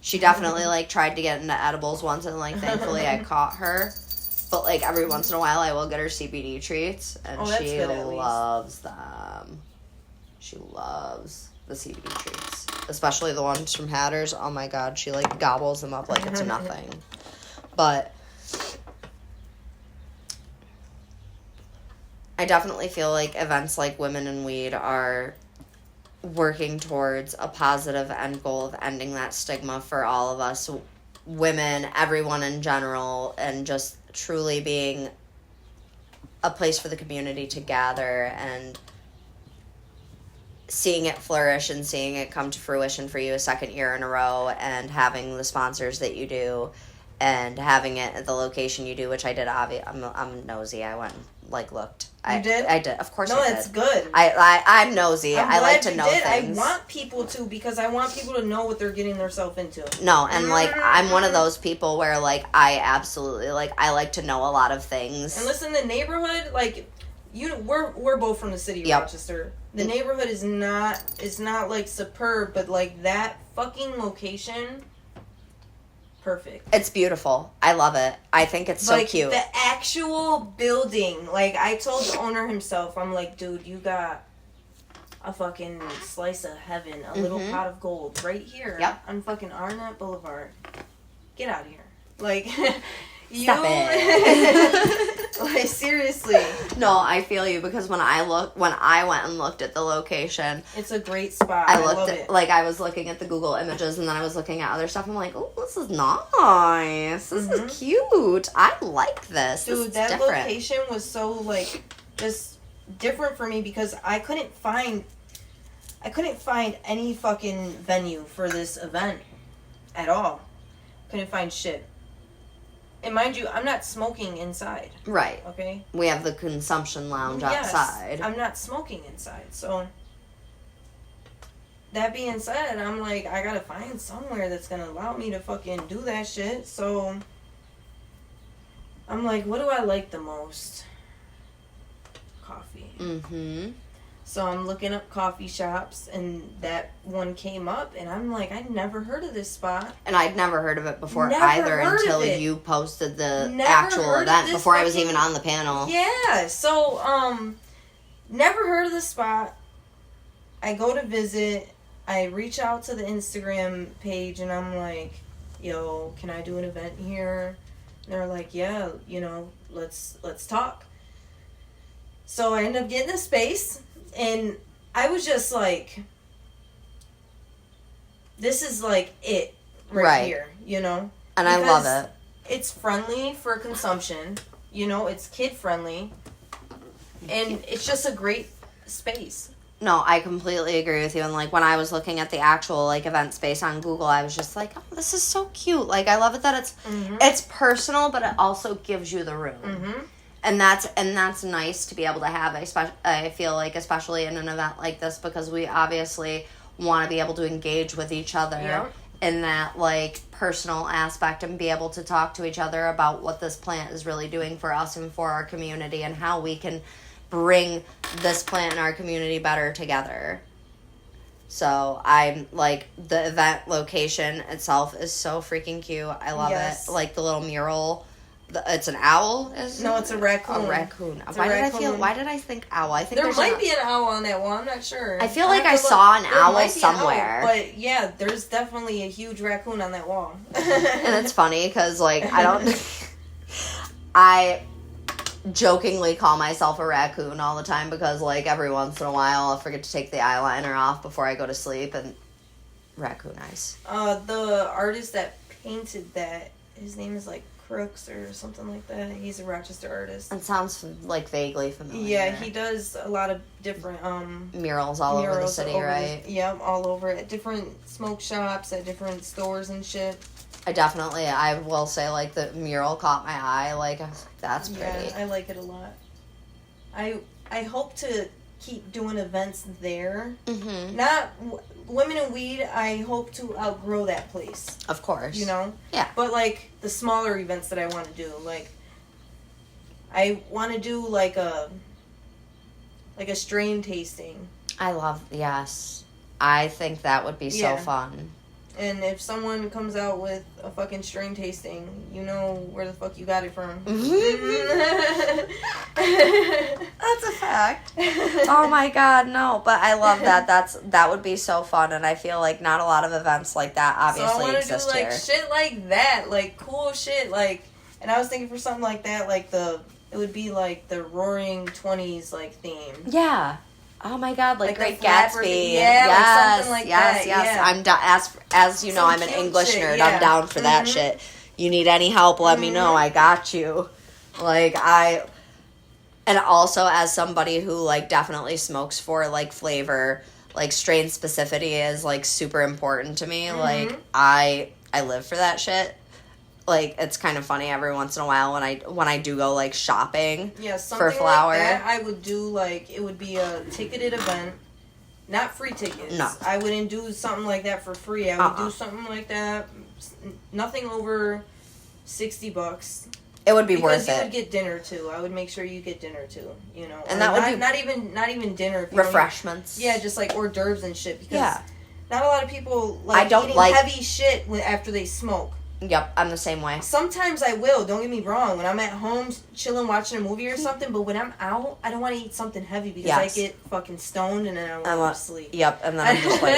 She definitely like tried to get into edibles once, and like thankfully I caught her. But like every once in a while I will get her CBD treats, and she loves them. She loves the CBD treats, especially the ones from Hatters. Oh my god, she like gobbles them up like it's nothing. But I definitely feel like events like Women in Weed are working towards a positive end goal of ending that stigma for all of us women, everyone in general, and just truly being a place for the community to gather and seeing it flourish and seeing it come to fruition for you a second year in a row, and having the sponsors that you do and having it at the location you do, which I did. I'm nosy. I went and like looked. You did? I did. Of course I did. No, that's good. I'm nosy. I like to know did. things. I want people to, because I want people to know what they're getting themselves into. No, and like I'm one of those people where like I absolutely like I like to know a lot of things. And listen, the neighborhood, like we're both from the city of Rochester. The neighborhood is not like superb, but like that fucking location, perfect. It's beautiful. I love it. I think it's so cute. The actual building, like I told the owner himself, I'm like, dude, you got a fucking slice of heaven, a little pot of gold right here on fucking Arnett Boulevard. Get out of here. Like, Stop it. Like, seriously. No, I feel you, because when I went and looked at the location, it's a great spot. I love it. Like, I was looking at the Google images, and then I was looking at other stuff. I'm like, oh, this is nice. This is cute. I like this. Dude, this is that different. Location was so like just different for me, because I couldn't find any fucking venue for this event at all. Couldn't find shit. And mind you, I'm not smoking inside. Right. Okay? We have the consumption lounge outside. I'm not smoking inside. So, that being said, I'm like, I gotta find somewhere that's gonna allow me to fucking do that shit. So, I'm like, what do I like the most? Coffee. Mm-hmm. So I'm looking up coffee shops, and that one came up, and I'm like, I never heard of this spot. And I'd never heard of it before either until you posted the actual event before I was even on the panel. Yeah, so, never heard of the spot. I go to visit. I reach out to the Instagram page, and I'm like, yo, can I do an event here? And they're like, yeah, let's talk. So I end up getting a space. And I was just like, this is like it right here, And because I love it. It's friendly for consumption, it's kid friendly. And it's just a great space. No, I completely agree with you. And like when I was looking at the actual like event space on Google, I was just like, oh, this is so cute. Like I love it that it's personal, but it also gives you the room. Mm-hmm. And that's nice to be able to have. I feel like, especially in an event like this, because we obviously want to be able to engage with each other in that like personal aspect, and be able to talk to each other about what this plant is really doing for us and for our community, and how we can bring this plant and our community better together. So I'm like, the event location itself is so freaking cute. I love it. Like the little mural. It's an owl? No, it's a raccoon. A raccoon. Why did I think owl? I think there might be an owl on that wall. I'm not sure. I feel like I saw an owl somewhere. But yeah, there's definitely a huge raccoon on that wall. And it's funny because like I jokingly call myself a raccoon all the time, because like every once in a while I'll forget to take the eyeliner off before I go to sleep, and raccoon eyes. The artist that painted that, his name is like Crooks or something like that. He's a Rochester artist. It sounds like vaguely familiar. Yeah, he does a lot of different murals all over the city, right? All over, at different smoke shops, at different stores and shit. I will say, like, the mural caught my eye. Like, I was like, that's pretty. Yeah, I like it a lot. I hope to keep doing events there. Mm-hmm. Not Women in Weed, I hope to outgrow that place. Of course. Yeah. But, like, the smaller events that I want to do, like, I want to do, like, a like a strain tasting. Yes. I think that would be so fun. And if someone comes out with a fucking strain tasting, you know where the fuck you got it from. That's a fact. Oh my god, no. But I love that. That would be so fun, and I feel like not a lot of events like that obviously exist here. So I here. want to do, like, shit like that. Like, cool shit. Like, and I was thinking for something like that, like it would be like the Roaring 20s, like, theme. Yeah. Oh my god, like Great Gatsby. Yeah, like something like that. Yes. Yeah. I'm as you know, I'm an English nerd. Yeah. I'm down for that shit. You need any help, let me know. I got you. Like, and also as somebody who, like, definitely smokes for, like, flavor, like, strain specificity is, like, super important to me. Like, I live for that shit. Like, it's kind of funny every once in a while when I do go, like, shopping for flour. Like that, I would do, like, it would be a ticketed event, not free tickets. No. I wouldn't do something like that for free. I would do something like that, nothing over $60. It would be worth it. Because you would get dinner, too. I would make sure you get dinner, too, you know. And that would be... Not even dinner. Refreshments. Yeah, just, like, hors d'oeuvres and shit. Because not a lot of people, like, eating heavy shit after they smoke. Yep, I'm the same way. Sometimes I will, don't get me wrong, when I'm at home chilling watching a movie or something, but when I'm out, I don't want to eat something heavy because I get fucking stoned and then I want to sleep. Yep, and then I'm just like,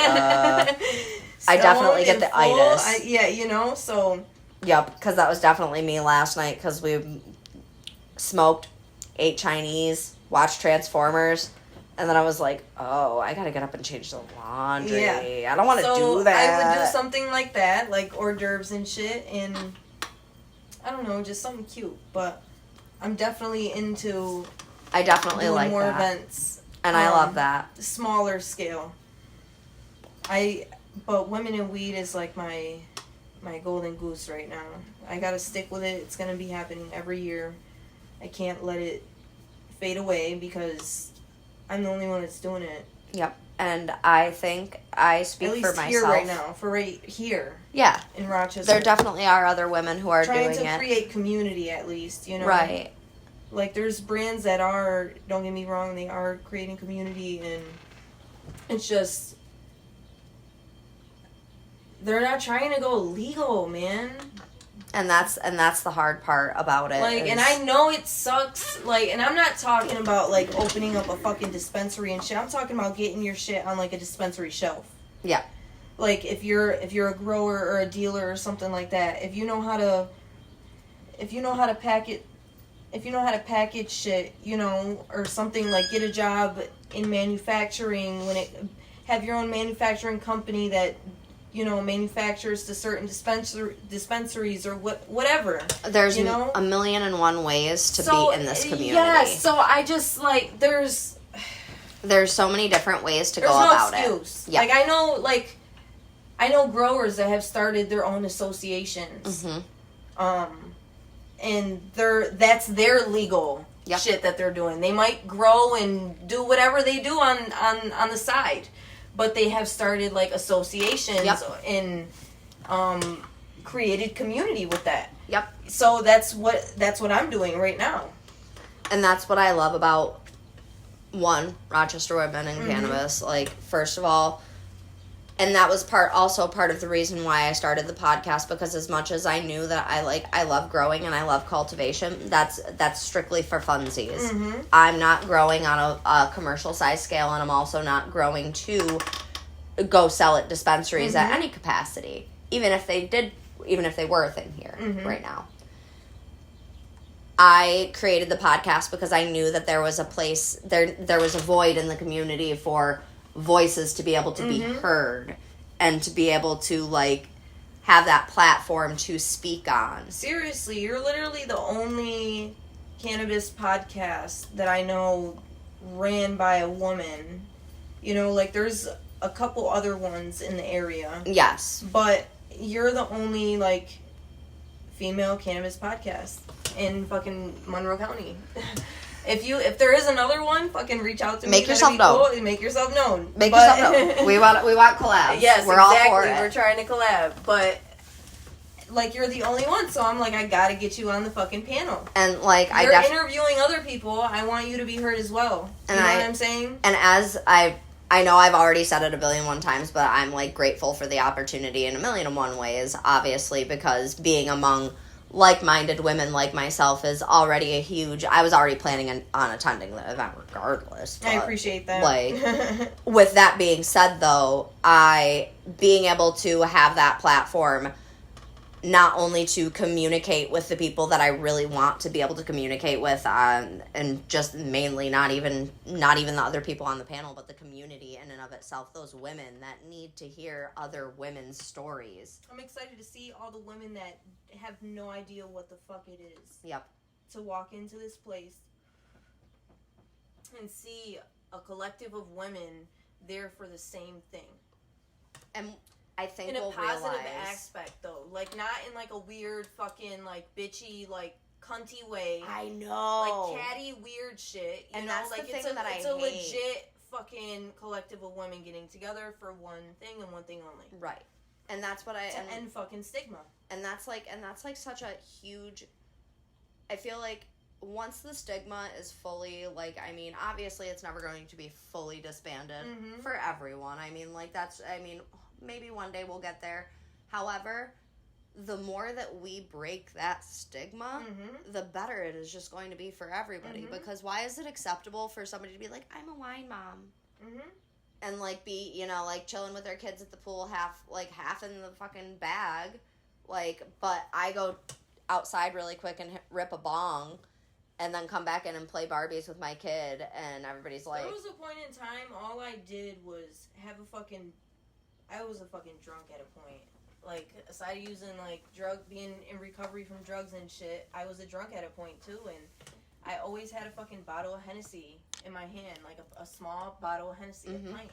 I definitely get the itis. You know, so... Yep, because that was definitely me last night because we smoked, ate Chinese, watched Transformers, and then I was like, oh, I gotta get up and change the laundry. Yeah. I don't want to do that. I would do something like that, like hors d'oeuvres and shit, and I don't know, just something cute. But I'm definitely into doing like more that. Events. And I love that. Smaller scale. But Women in Weed is like my golden goose right now. I gotta stick with it. It's gonna be happening every year. I can't let it fade away because I'm the only one that's doing it. Yep. And I think I speak for myself. At least here right now. For right here. Yeah. In Rochester. There definitely are other women who are doing it. Trying to create community at least, you know? Right. Like there's brands that are, don't get me wrong, they are creating community and it's just, they're not trying to go legal, man. And that's the hard part about it. Like, and I know it sucks. Like, and I'm not talking about like opening up a fucking dispensary and shit. I'm talking about getting your shit on like a dispensary shelf. Yeah. Like if you're a grower or a dealer or something like that, if you know how to package shit, you know, or something, like get a job in manufacturing, have your own manufacturing company that, you know, manufactures to certain dispensaries or whatever. There's you know? a million and one ways to be in this community. Yes, so I just, like, there's so many different ways to go about it. There's no excuse. Yep. I know growers that have started their own associations. Mm-hmm. And that's their legal shit that they're doing. They might grow and do whatever they do on the side. But they have started, like, associations and created community with that. Yep. So that's what I'm doing right now. And that's what I love about, Rochester Women and Cannabis. Like, first of all, and that was also part of the reason why I started the podcast, because as much as I knew that I love growing and I love cultivation, that's strictly for funsies. Mm-hmm. I'm not growing on a commercial size scale, and I'm also not growing to go sell at dispensaries at any capacity, even if they were a thing here right now. I created the podcast because I knew that there was a place, there was a void in the community for voices to be able to be heard and to be able to, like, have that platform to speak on. Seriously, you're literally the only cannabis podcast that I know ran by a woman. You know, like, there's a couple other ones in the area. Yes. But you're the only, like, female cannabis podcast in fucking Monroe County. If there is another one, fucking reach out to me. Make yourself known. Cool. Make yourself known. Make yourself known. We want collabs. Yes, we're exactly. all for it. We're trying to collab, but like, you're the only one, so I'm like, I gotta get you on the fucking panel. And, like, you're interviewing other people, I want you to be heard as well. You know what I'm saying? And as I know I've already said it 1,000,000,001 times, but I'm, like, grateful for the opportunity in 1,000,001 ways, obviously, because being among like-minded women like myself is already a huge... I was already planning on attending the event regardless. But, I appreciate that. Like, with that being said, though, being able to have that platform not only to communicate with the people that I really want to be able to communicate with, and just mainly not even the other people on the panel, but the community in and of itself, those women that need to hear other women's stories. I'm excited to see all the women that have no idea what the fuck it is. Yep. To walk into this place and see a collective of women there for the same thing. And I think in a we'll positive realize... aspect, though. Like, not in, like, a weird fucking, like, bitchy, like, cunty way. I know. Like, catty, weird shit. And that's like, the thing that I hate. It's a legit fucking collective of women getting together for one thing and one thing only. Right. And that's what to end fucking stigma. And that's like such a huge... I feel like once the stigma is fully, like, I mean, obviously it's never going to be fully disbanded for everyone. I mean, like, maybe one day we'll get there. However, the more that we break that stigma, the better it is just going to be for everybody. Because why is it acceptable for somebody to be like, I'm a wine mom? And, like, be, you know, like, chilling with their kids at the pool, half in the fucking bag. Like, but I go outside really quick and rip a bong and then come back in and play Barbies with my kid, and everybody's like... There was a point in time, all I did was have I was a fucking drunk at a point. Like, aside of using, like, being in recovery from drugs and shit, I was a drunk at a point, too, and I always had a fucking bottle of Hennessy in my hand, like a small bottle of Hennessy, a pint,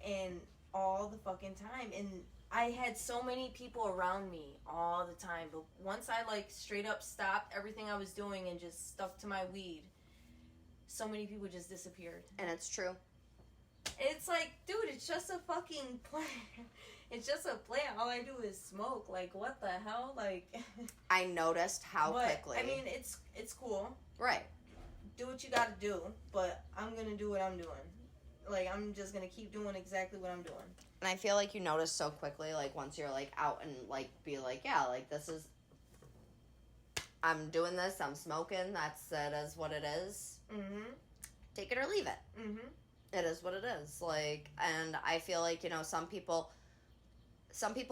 and all the fucking time, and I had so many people around me all the time, but once I, like, straight up stopped everything I was doing and just stuck to my weed, so many people just disappeared. And it's true. It's like, dude, it's just a fucking plant. It's just a plant. All I do is smoke. Like, what the hell? Like... I noticed how quickly... I mean, it's cool. Right. Do what you gotta do, but I'm gonna do what I'm doing. Like, I'm just gonna keep doing exactly what I'm doing. And I feel like you notice so quickly, like, once you're, like, out and, like, be like, yeah, like, this is... I'm doing this, I'm smoking, that is what it is. Take it or leave it. It is what it is. Like, and I feel like, you know, some people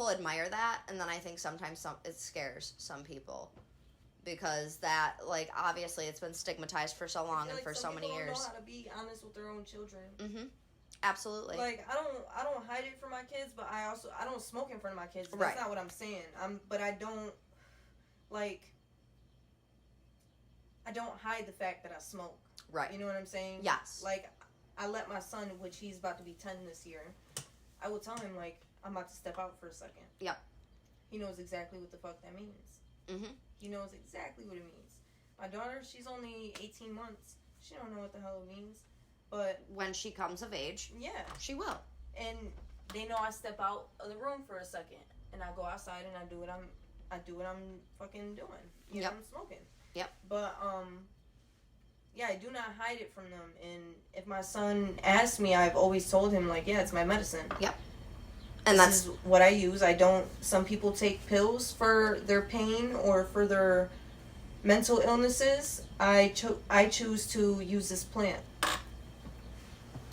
admire that, and then I think sometimes it scares some people. Because that, like, obviously it's been stigmatized for so long and for so many years. Some people don't know how to be honest with their own children. Absolutely. Like, I don't hide it from my kids, but I don't smoke in front of my kids. That's not what I'm saying. But I don't, like, I don't hide the fact that I smoke. Right. You know what I'm saying? Yes. Like, I let my son, which he's about to be 10 this year, I will tell him, like, I'm about to step out for a second. Yep. He knows exactly what the fuck that means. He knows exactly what it means. My daughter, she's only 18 months. She don't know what the hell it means. But when she comes of age, yeah, she will. And they know I step out of the room for a second, and I go outside and I do what I'm fucking doing. You know, I'm smoking. Yep. But yeah, I do not hide it from them. And if my son asks me, I've always told him, like, yeah, it's my medicine. Yep. And this is what I use. Some people take pills for their pain or for their mental illnesses. I choose to use this plant.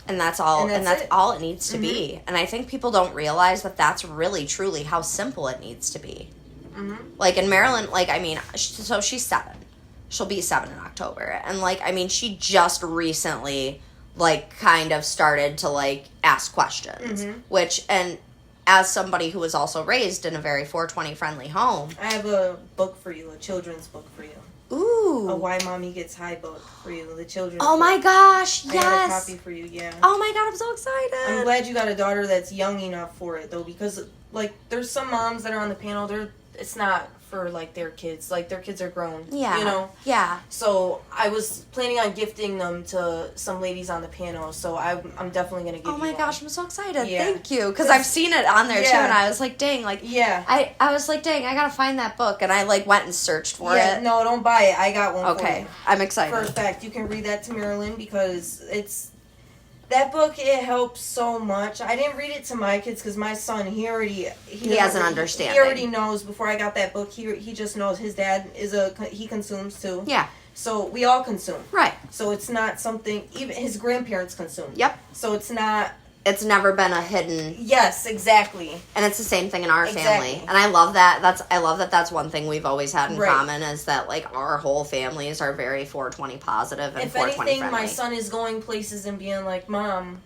And that's all. And that's all it needs to be. And I think people don't realize that that's really, truly how simple it needs to be. Like, in Maryland, like, I mean, so she's 7. She'll be 7 in October. And, like, I mean, she just recently, like, kind of started to, like, ask questions. Which, and as somebody who was also raised in a very 420 friendly home. I have a book for you, a children's book for you. Ooh. A Why Mommy Gets High book for you, the children's book. My gosh, yes. I got a copy for you, yeah. Oh my god, I'm so excited. I'm glad you got a daughter that's young enough for it, though, because, like, there's some moms that are on the panel, it's not for, like, their kids. Like, their kids are grown. Yeah. You know? Yeah. So, I was planning on gifting them to some ladies on the panel, so I'm definitely going to give you Oh my one. gosh, I'm so excited. Yeah. Thank you. Because I've seen it on there, too, Yeah. and I was like, dang, like, Yeah. I was like, dang, I gotta find that book, and I, like, went and searched for it. No, don't buy it. I got one for Okay, you. I'm excited. For a fact, you can read that to Marilyn, because that book, it helps so much. I didn't read it to my kids because my son, he has an understanding. He already knows. Before I got that book, he just knows his dad he consumes too. Yeah. So we all consume. Right. So it's not something, even his grandparents consume. Yep. So it's not. It's never been a hidden. Yes, exactly. And it's the same thing in our family. And I love that. I love that that's one thing we've always had in common is that, like, our whole families are very 420 positive and if 420 anything, friendly. my son is going places and being like, Mom,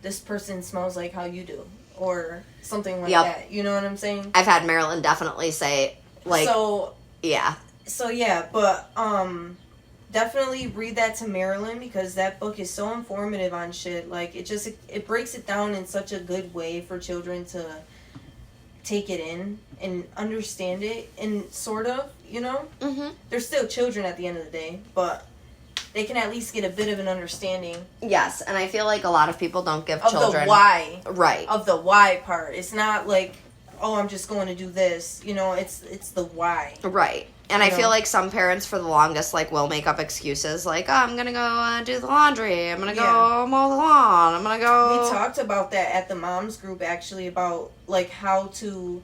this person smells like how you do. Or something like that. You know what I'm saying? I've had Marilyn definitely say, like, yeah. So, yeah, but, definitely read that to Marilyn because that book is so informative on shit. Like, it breaks it down in such a good way for children to take it in and understand it and sort of, you know? Mm-hmm. They're still children at the end of the day, but they can at least get a bit of an understanding. Yes, and I feel like a lot of people don't give children... Of the why. Right. Of the why part. It's not like, oh, I'm just going to do this. You know, it's the why. Right. And I feel like some parents, for the longest, like, will make up excuses, like, oh, I'm going to go do the laundry, I'm going to go mow the lawn, I'm going to go... We talked about that at the moms group, actually, about, like, how to...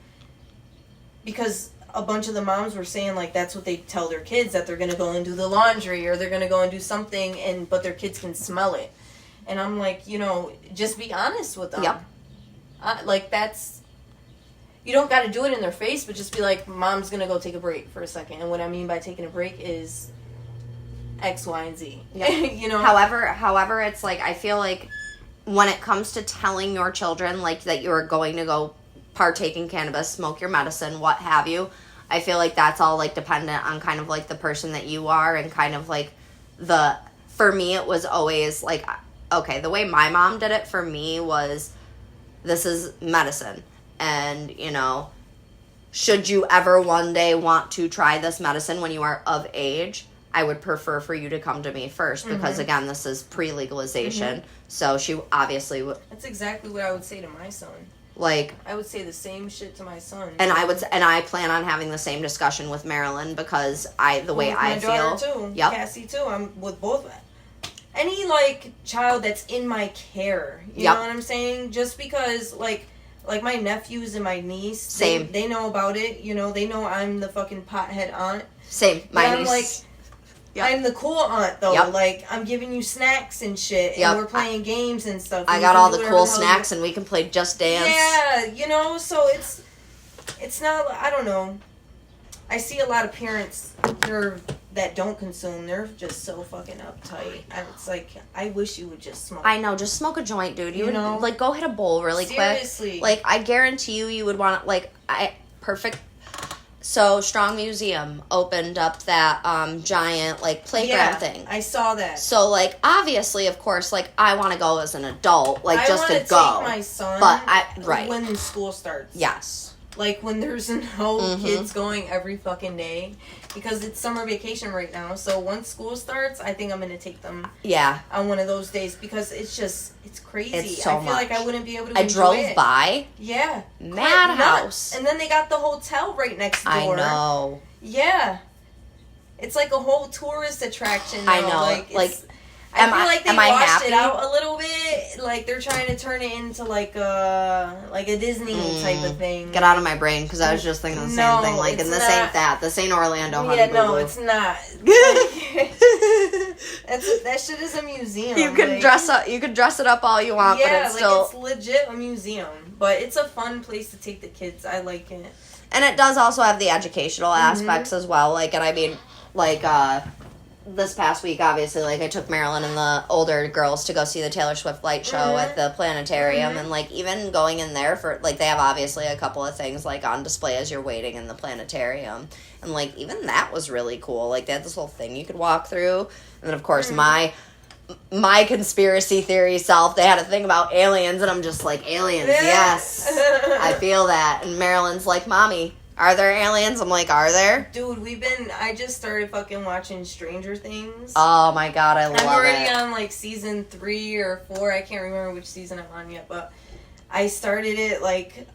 Because a bunch of the moms were saying, like, that's what they tell their kids, that they're going to go and do the laundry, or they're going to go and do something, but their kids can smell it. And I'm like, you know, just be honest with them. Yep. Like, that's... You don't got to do it in their face, but just be like, Mom's going to go take a break for a second. And what I mean by taking a break is X, Y, and Z. Yep. You know? However, it's like, I feel like when it comes to telling your children, like, that you're going to go partake in cannabis, smoke your medicine, what have you, I feel like that's all, like, dependent on kind of, like, the person that you are and kind of, like, for me, it was always, like, okay, the way my mom did it for me was, this is medicine. And, you know, should you ever one day want to try this medicine when you are of age, I would prefer for you to come to me first because, again, this is pre-legalization. Mm-hmm. So she obviously would... That's exactly what I would say to my son. Like... I would say the same shit to my son. And I plan on having the same discussion with Marilyn because the way I feel... My daughter, too. Yep. Cassie, too. I'm with both. Any, like, child that's in my care. You know what I'm saying? Just because, like my nephews and my niece, same. They know about it, you know. They know I'm the fucking pothead aunt. Same. My niece. I'm like, I'm the cool aunt though. Yep. Like, I'm giving you snacks and shit, and we're playing games and stuff. I got all the cool snacks, and we can play Just Dance. Yeah, you know. So it's not. I don't know. I see a lot of parents here that don't consume. They're just so fucking uptight. It's like, I wish you would just smoke. I know, just smoke a joint, dude. You know, like, go hit a bowl really Seriously. quick. Like, I guarantee you would want, like, perfect. So, Strong Museum opened up that giant, like, playground thing. I saw that. So, like, obviously, of course, like, I want to go as an adult, like, just to go. I want to take my son but when school starts. Yes. Like, when there's no kids going every fucking day. Because it's summer vacation right now. So, once school starts, I think I'm going to take them on one of those days. Because it's crazy. It's so I feel much. like I wouldn't be able to I drove by. Yeah. Madhouse. And then they got the hotel right next door. I know. Yeah. It's like a whole tourist attraction now. I know. Like I feel like they washed it out a little bit. Like, they're trying to turn it into, like a Disney type of thing. Get out of my brain, because I was just thinking the same thing. Like, and this ain't that. This ain't Orlando, honey. Yeah, no, it's not. That shit is a museum. You can dress it up all you want, but it's still... it's legit a museum. But it's a fun place to take the kids. I like it. And it does also have the educational aspects as well. Like, and I mean, like, this past week, obviously, like, I took Marilyn and the older girls to go see the Taylor Swift light show at the planetarium, and, like, even going in there for, like, they have obviously a couple of things, like, on display as you're waiting in the planetarium, and, like, even that was really cool. Like, they had this whole thing you could walk through, and then, of course, my conspiracy theory self, they had a thing about aliens, and I'm just like, aliens, yes, I feel that, and Marilyn's like, Mommy, Are there aliens? I'm like, are there? Dude, I just started fucking watching Stranger Things. Oh my god, I love it. I'm already on like season 3 or 4. I can't remember which season I'm on yet, but I started it like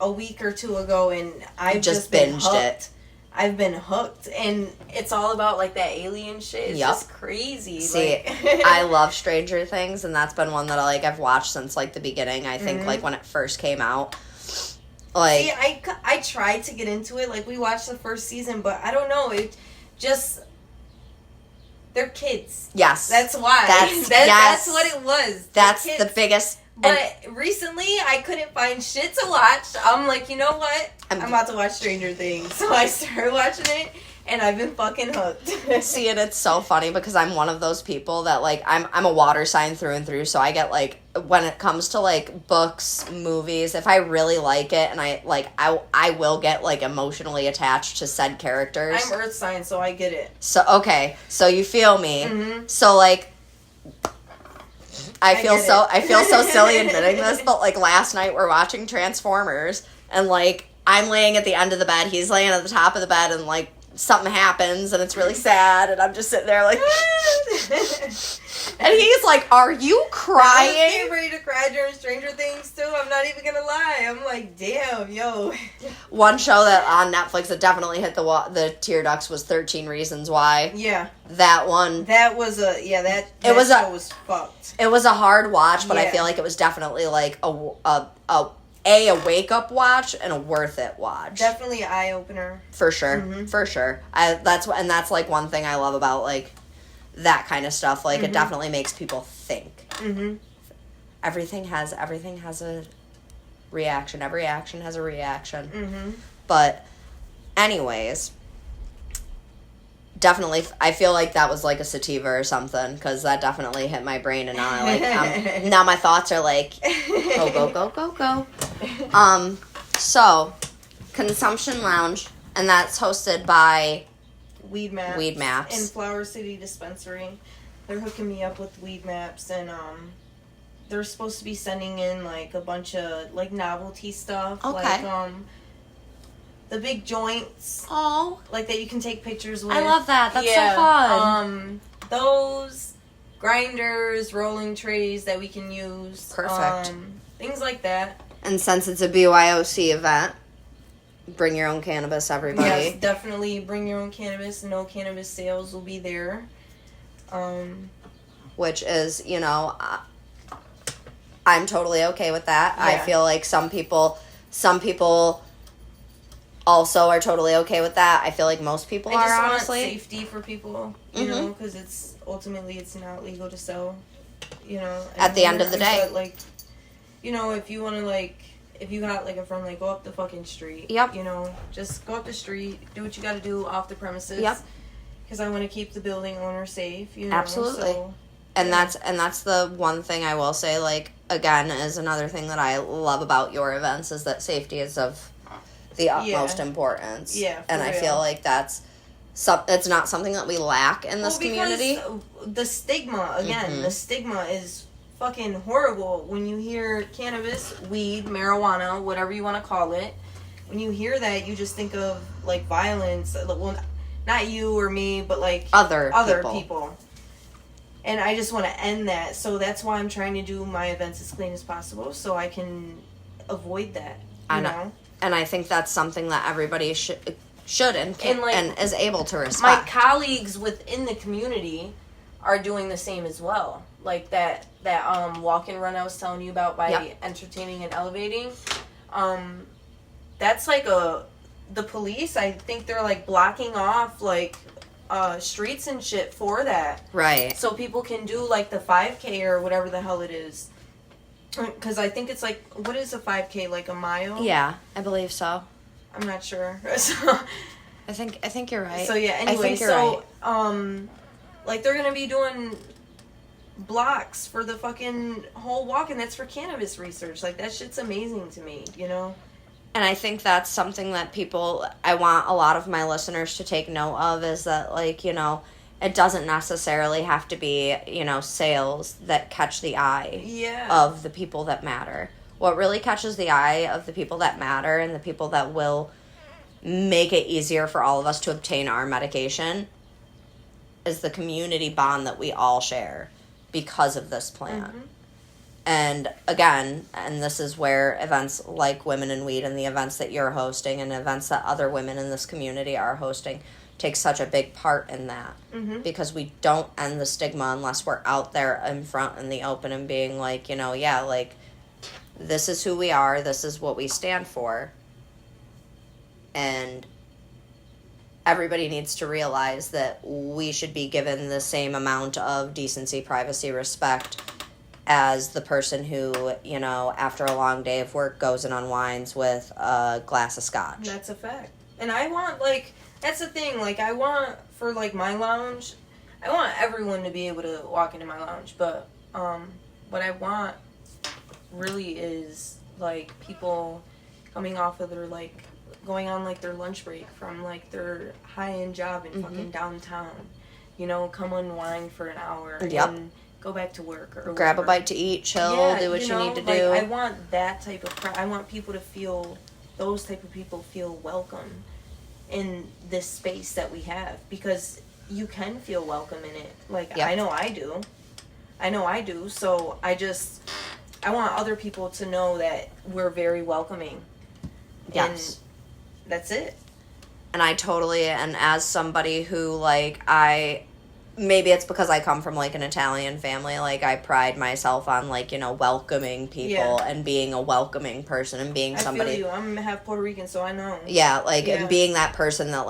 a week or 2 ago, and I've just been binged it. I've been hooked, and it's all about like that alien shit. It's just crazy. See, I love Stranger Things, and that's been one that I've watched since like the beginning. I think like when it first came out. Like, see, I tried to get into it. Like, we watched the first season, but I don't know. It just, they're kids. Yes, that's why. That's what it was. That's the biggest. But recently, I couldn't find shit to watch. I'm like, you know what? I'm about to watch Stranger Things. So I started watching it, and I've been fucking hooked. See, and it's so funny because I'm one of those people that, like, I'm a water sign through and through, so I get, like, when it comes to, like, books, movies, if I really like it, and I will get, like, emotionally attached to said characters. I'm earth sign, so I get it. So, okay, so you feel me. Mm-hmm. So, like, I feel so silly admitting this, but, like, last night we're watching Transformers, and, like, I'm laying at the end of the bed, he's laying at the top of the bed, and, like, something happens, and it's really sad, and I'm just sitting there, like, and he's like, are you crying? I was ready to cry during Stranger Things, too. I'm not even gonna lie. I'm like, damn, yo. One show that on Netflix that definitely hit the tear ducts was 13 Reasons Why. Yeah. That one. That was that show was fucked. It was a hard watch, but I feel like it was definitely, like, a wake-up watch and a worth-it watch. Definitely an eye-opener. For sure. Mm-hmm. For sure. That's like, one thing I love about, like, that kind of stuff. Like, it definitely makes people think. Mm-hmm. Everything has a reaction. Every action has a reaction. Mm-hmm. But, anyways, definitely, I feel like that was, like, a sativa or something, because that definitely hit my brain, and now, now my thoughts are like, go. So, Consumption Lounge, and that's hosted by Weed Maps. Weed Maps. In Flower City Dispensary. They're hooking me up with Weed Maps, and they're supposed to be sending in, like, a bunch of, like, novelty stuff. Okay. Like, the big joints. Oh. Like, that you can take pictures with. I love that. That's so fun. Those grinders, rolling trays that we can use. Perfect. Things like that. And since it's a BYOC event, bring your own cannabis, everybody. Yes, definitely bring your own cannabis. No cannabis sales will be there. Which is, you know, I'm totally okay with that. Yeah. I feel like some people also are totally okay with that. I feel like most people are, honestly. Want safety for people, you know, because it's not legal to sell, you know. At the end of the day. But, like, you know, if you want to, like, if you got, like, a friend, like, go up the fucking street. Yep. You know, just go up the street, do what you got to do off the premises. Yep. Because I want to keep the building owner safe, you know. Absolutely. So, and that's the one thing I will say, like, again, is another thing that I love about your events is that safety is of the utmost importance. Yeah, and I real. feel like it's not something that we lack in this community. The stigma, again, the stigma is fucking horrible. When you hear cannabis, weed, marijuana, whatever you want to call it, when you hear that, you just think of, like, violence. Well, not you or me, but, like, other people. And I just want to end that. So that's why I'm trying to do my events as clean as possible, so I can avoid that, you know? And I think that's something that everybody should and can, and is able to respect. My colleagues within the community are doing the same as well. Like that walk and run I was telling you about by entertaining and elevating. That's like the police, I think they're, like, blocking off, like, streets and shit for that. Right. So people can do, like, the 5K or whatever the hell it is. Because I think it's, like, what is a 5K, like a mile? Yeah, I believe so. I'm not sure. I think you're right. So, yeah, anyway, right. Like, they're going to be doing blocks for the fucking whole walk, and that's for cannabis research. Like, that shit's amazing to me, you know? And I think that's something that I want a lot of my listeners to take note of is that, like, you know, it doesn't necessarily have to be, you know, sales that catch the eye of the people that matter. What really catches the eye of the people that matter and the people that will make it easier for all of us to obtain our medication is the community bond that we all share because of this plant. Mm-hmm. And again, and this is where events like Women in Weed and the events that you're hosting and events that other women in this community are hosting take such a big part in that. Mm-hmm. Because we don't end the stigma unless we're out there in front in the open and being like, yeah, like, this is who we are, this is what we stand for. And everybody needs to realize that we should be given the same amount of decency, privacy, respect as the person who, after a long day of work goes and unwinds with a glass of scotch. That's a fact. And I want, that's the thing, I want, for, my lounge, I want everyone to be able to walk into my lounge, but, what I want really is, people coming off of their, going on, their lunch break from, their high-end job in fucking downtown, come unwind for an hour. Yep. And go back to work or grab a bite to eat, chill, do what you need to do. I want that type of I want people to feel, those type of people feel welcome in this space that we have, because you can feel welcome in it. Yep. I know I do. So I want other people to know that we're very welcoming. Yes. And that's it. And I totally, and as somebody who, maybe it's because I come from, an Italian family, I pride myself on, welcoming people and being a welcoming person and being somebody. I feel you. I'm half Puerto Rican, so I know. Yeah, and being that person that,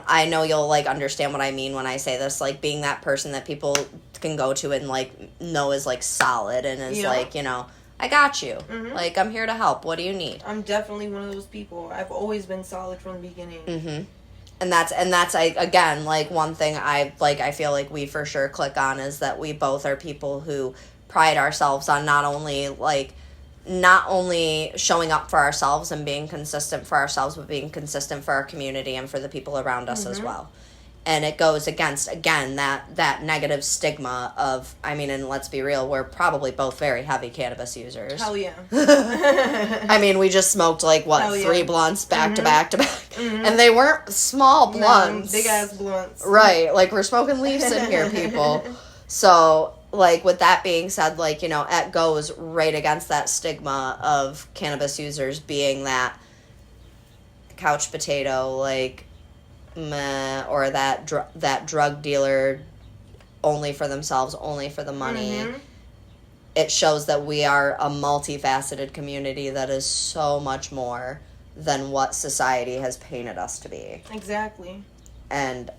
I know you'll, understand what I mean when I say this, being that person that people can go to and, know is, solid and is, I got you. Mm-hmm. I'm here to help. What do you need? I'm definitely one of those people. I've always been solid from the beginning. Mm-hmm. And that's again, one thing I feel like we for sure click on is that we both are people who pride ourselves on not only showing up for ourselves and being consistent for ourselves, but being consistent for our community and for the people around us as well. And it goes against, again, that negative stigma of, and let's be real, we're probably both very heavy cannabis users. Hell yeah. We just smoked, 3 blunts back to back to back. Mm-hmm. And they weren't small blunts. No, big-ass blunts. Right. We're smoking leaves in here, people. So, with that being said, it goes right against that stigma of cannabis users being that couch potato, meh, or that drug dealer only for themselves, only for the money. Mm-hmm. It shows that we are a multifaceted community that is so much more than what society has painted us to be. Exactly. And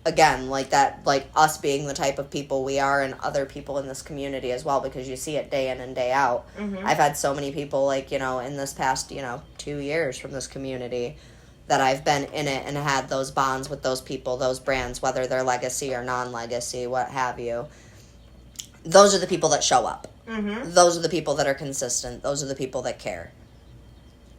again, us being the type of people we are and other people in this community as well, because you see it day in and day out. Mm-hmm. I've had so many people, in this past, 2 years from this community that I've been in it and had those bonds with those people, those brands, whether they're legacy or non-legacy, what have you. Those are the people that show up. Mm-hmm. Those are the people that are consistent. Those are the people that care.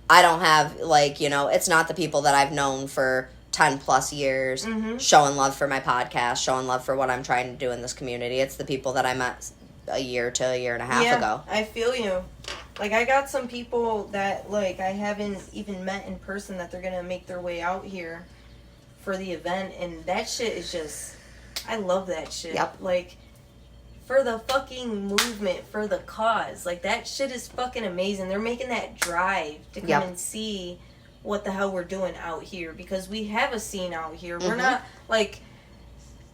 I don't have, it's not the people that I've known for 10 plus years, showing love for my podcast, showing love for what I'm trying to do in this community. It's the people that I met a year to a year and a half ago. I feel you. I got some people that, I haven't even met in person that they're going to make their way out here for the event. And that shit is just, I love that shit. Yep. For the fucking movement, for the cause. That shit is fucking amazing. They're making that drive to come and see what the hell we're doing out here. Because we have a scene out here. We're not,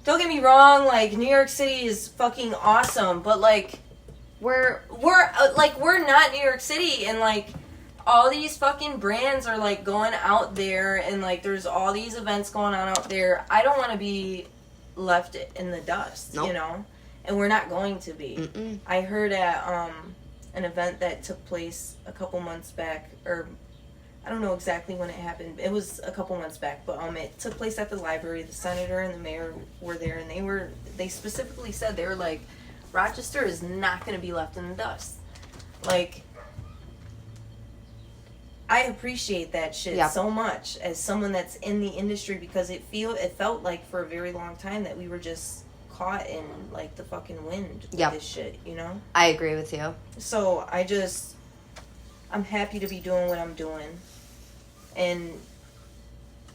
don't get me wrong, New York City is fucking awesome. But, we're not New York City, and all these fucking brands are going out there, and there's all these events going on out there. I don't want to be left in the dust, nope. And we're not going to be. Mm-mm. I heard at an event that took place a couple months back, or I don't know exactly when it happened. It was a couple months back, but it took place at the library. The senator and the mayor were there, and they specifically said, they were Rochester is not going to be left in the dust. I appreciate that shit so much as someone that's in the industry, because it felt like for a very long time that we were just caught in the fucking wind with this shit, I agree with you. So I'm happy to be doing what I'm doing, and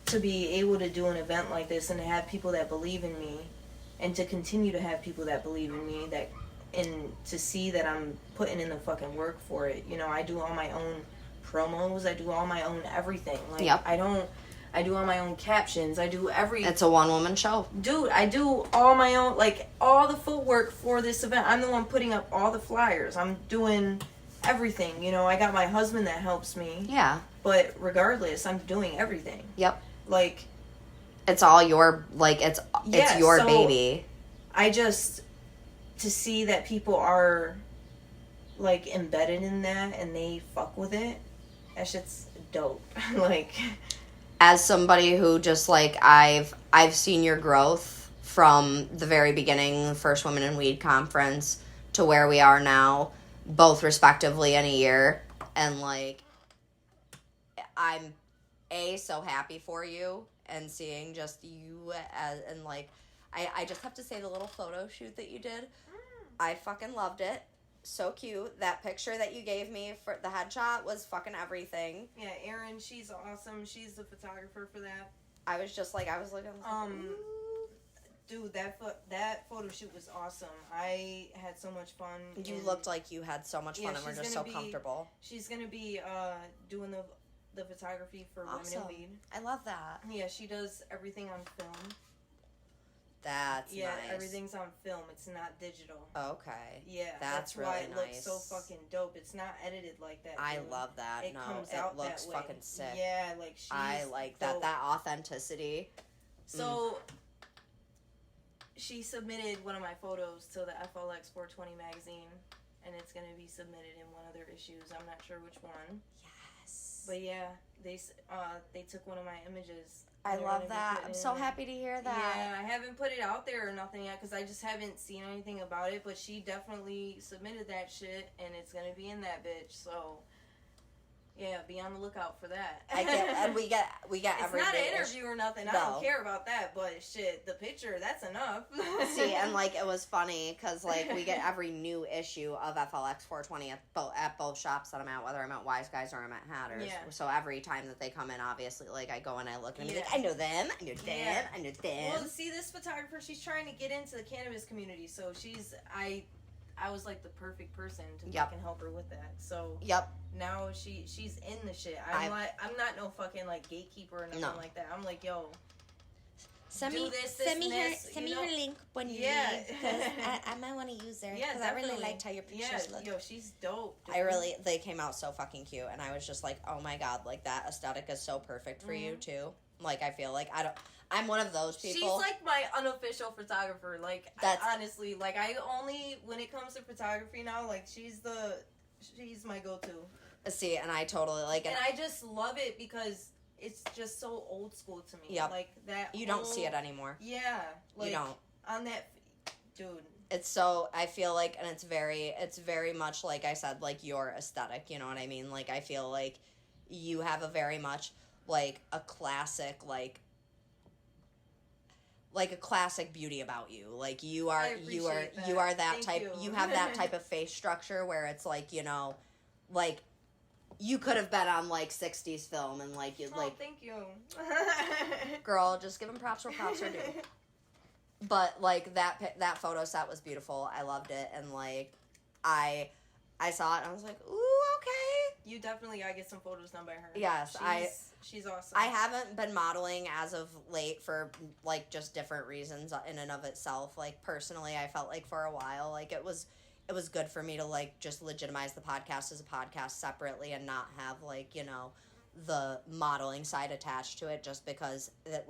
to be able to do an event like this and to have people that believe in me, and to continue to have people that believe in me, that, and to see that I'm putting in the fucking work for it. You know, I do all my own promos. I do all my own everything. Like, yep. I do all my own captions. I do It's a one-woman show. Dude, I do all my own, like, all the footwork for this event. I'm the one putting up all the flyers. I'm doing everything. You know, I got my husband that helps me. Yeah. But regardless, I'm doing everything. Yep. Like, it's all your, like, it's your so baby. I just, to see that people are, like, embedded in that and they fuck with it, that shit's dope. Like, as somebody who just, like, I've seen your growth from the very beginning, first Women in Weed conference, to where we are now, both respectively in a year, and, like, I'm so happy for you, and seeing just you as, and, like, I just have to say, the little photo shoot that you did, I fucking loved it. So cute. That picture that you gave me for the headshot was fucking everything. Yeah, Erin, she's awesome. She's the photographer for that. I was looking. Dude, that photo shoot was awesome. I had so much fun. You looked like you had so much fun, and we're just so comfortable. She's gonna be doing the photography for Women in Weed. I love that. Yeah, she does everything on film. That's nice. Everything's on film. It's not digital. Okay. Yeah, that's really why it nice. looks so fucking dope. It's not edited like that. I love that. It comes out looks that way. fucking sick. Yeah, like I like dope. that authenticity. So she submitted one of my photos to the FLX 420 magazine, and it's gonna be submitted in one of their issues. I'm not sure which one. Yes. But yeah, they took one of my images. I love that. I'm so happy to hear that. Yeah, I haven't put it out there or nothing yet because I just haven't seen anything about it. But she definitely submitted that shit, and it's gonna be in that bitch. So yeah, be on the lookout for that. And we get it's every. It's not an interview or nothing. No. I don't care about that. But shit, the picture, that's enough. See, and like it was funny because like we get every new issue of FLX 420 at both shops that I'm at, whether I'm at Wise Guys or I'm at Hatters. Yeah. So every time that they come in, obviously, like I go and I look and I'm like, I know them, I know them, I know them. Well, see, this photographer, she's trying to get into the cannabis community, so I was like the perfect person to fucking help her with that. So now she's in the shit. I'm not no fucking like gatekeeper or nothing like that. I'm like, yo, send me her link when you leave, because I might want to use her because I really liked how your pictures look. Yo, she's dope. Dude. They came out so fucking cute, and I was just like, oh my god, like that aesthetic is so perfect for you too. Like I feel like I'm one of those people. She's like my unofficial photographer. Like honestly, like I only, when it comes to photography now, like she's my go-to. See, and I totally like it. And I just love it because it's just so old school to me. Yep. Like that. You don't see it anymore. Yeah. Like, you don't. On that, dude. It's so, I feel like, and it's very much, like I said, like your aesthetic, you know what I mean? Like I feel like you have a very much, like a classic, like a classic beauty about you. Like you are that type. You have that type of face structure where it's like, you know, like you could have been on like 60s film and like you like. Thank you. Girl, just give them props where props are due. But like that photo set was beautiful. I loved it, and like I saw it and I was like, ooh, okay. You definitely gotta get some photos done by her. Yes, she's awesome. I haven't been modeling as of late for like just different reasons in and of itself. Like personally, I felt like for a while, like it was good for me to like just legitimize the podcast as a podcast separately and not have like, you know, the modeling side attached to it, just because it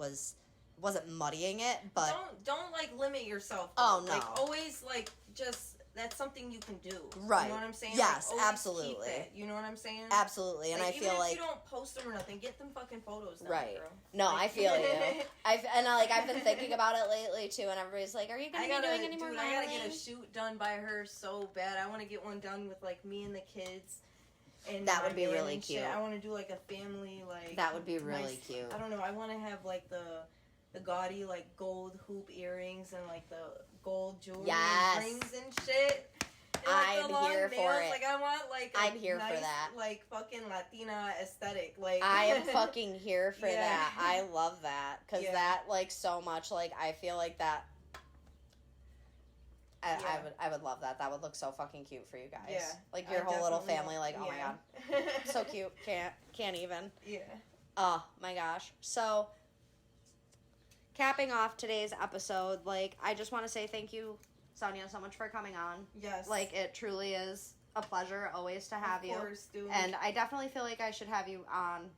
wasn't muddying it. But don't like limit yourself. Oh no. Like always like just. That's something you can do. Right. You know what I'm saying? Yes, like, absolutely. You know what I'm saying? Absolutely. And like, I feel even like if you don't post them or nothing, get them fucking photos done, right. girl. No, like, I feel you. I've been thinking about it lately too, and everybody's like, are you going to be doing any more modeling? I gotta get a shoot done by her so bad. I want to get one done with like me and the kids. And that would be really cute. I want to do like a family like. That would be really cute. I don't know. I want to have like the gaudy like gold hoop earrings and like the gold jewelry and rings and shit. I'm long here for nails. it. Like, I want, like, a I'm here nice, for that. like, fucking Latina aesthetic. Like, I am fucking here for Yeah. that. I love that. Because Yeah. that, like, so much, like, I feel like that. I would love that. That would look so fucking cute for you guys. Yeah. Like, your I whole little definitely- family, like, oh my yeah. god. So cute. Can't even. Yeah. Oh my gosh. So, capping off today's episode, like, I just want to say thank you, Sonja, so much for coming on. Yes. Like, it truly is a pleasure always to have you. Of course, dude. And I definitely feel like I should have you on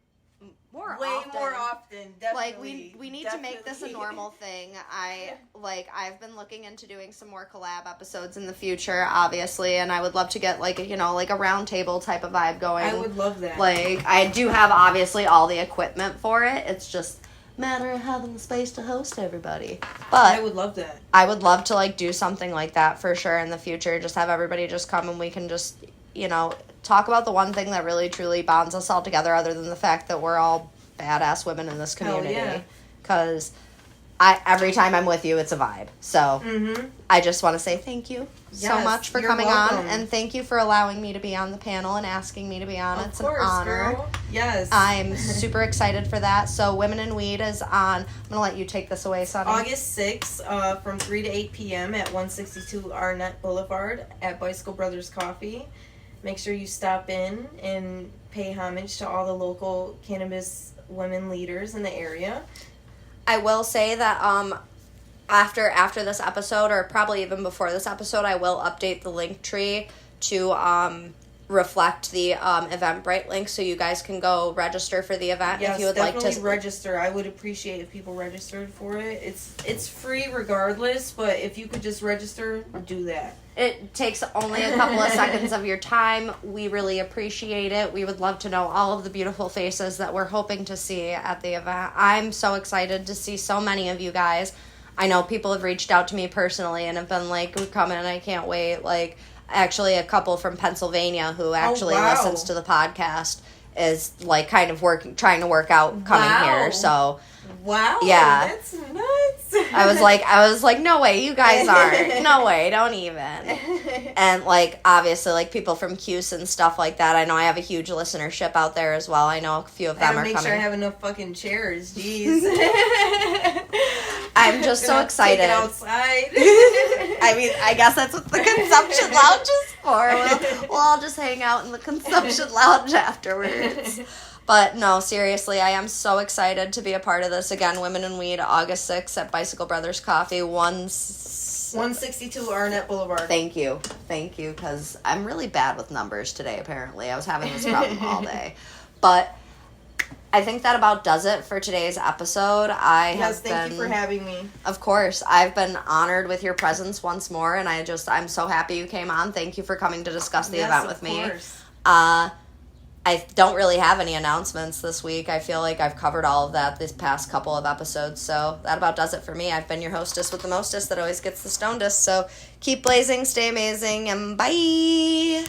Way more often, definitely. Like, we need to make this a normal thing. I've been looking into doing some more collab episodes in the future, obviously, and I would love to get, like, a round table type of vibe going. I would love that. Like, I do have, obviously, all the equipment for it. It's just a matter of having the space to host everybody. But I would love that. I would love to, like, do something like that for sure in the future. Just have everybody just come and we can just, talk about the one thing that really, truly bonds us all together other than the fact that we're all badass women in this community. Hell yeah. Because every time I'm with you, it's a vibe. So I just want to say thank you so much for coming on. And thank you for allowing me to be on the panel and asking me to be on. It's an honor. Girl. Yes. I'm super excited for that. So Women in Weed is on. I'm going to let you take this away, Sonja. August 6th from 3 to 8 p.m. at 162 Arnett Boulevard at Bicycle Brothers Coffee. Make sure you stop in and pay homage to all the local cannabis women leaders in the area. I will say that after this episode, or probably even before this episode, I will update the LinkTree to reflect the Eventbrite link, so you guys can go register for the event if you would like to. Definitely register. I would appreciate if people registered for it. It's free regardless, but if you could just register, do that. It takes only a couple of seconds of your time. We really appreciate it. We would love to know all of the beautiful faces that we're hoping to see at the event. I'm so excited to see so many of you guys. I know people have reached out to me personally and have been like, we're coming, I can't wait. Like, actually, a couple from Pennsylvania who actually listens to the podcast is, like, kind of trying to work out coming here. So, wow, yeah, that's nuts. I was like, no way, you guys aren't. No way, don't even. And, like, obviously, like, people from Cuse and stuff like that. I know I have a huge listenership out there as well. I know a few of them are coming. Make sure I have enough fucking chairs. Jeez. I'm just so excited. Take it outside. I mean, I guess that's what the consumption lounge is for. We'll all just hang out in the consumption lounge afterwards. But no, seriously, I am so excited to be a part of this. Again, Women in Weed, August 6th at Bicycle Brothers Coffee, 162 Arnett Boulevard. Thank you, because I'm really bad with numbers today, apparently. I was having this problem all day. But I think that about does it for today's episode. Thank you for having me. Of course. I've been honored with your presence once more, and I'm so happy you came on. Thank you for coming to discuss the event with me. Course. I don't really have any announcements this week. I feel like I've covered all of that this past couple of episodes, so that about does it for me. I've been your hostess with the mostest that always gets the stonedest, so keep blazing, stay amazing, and bye!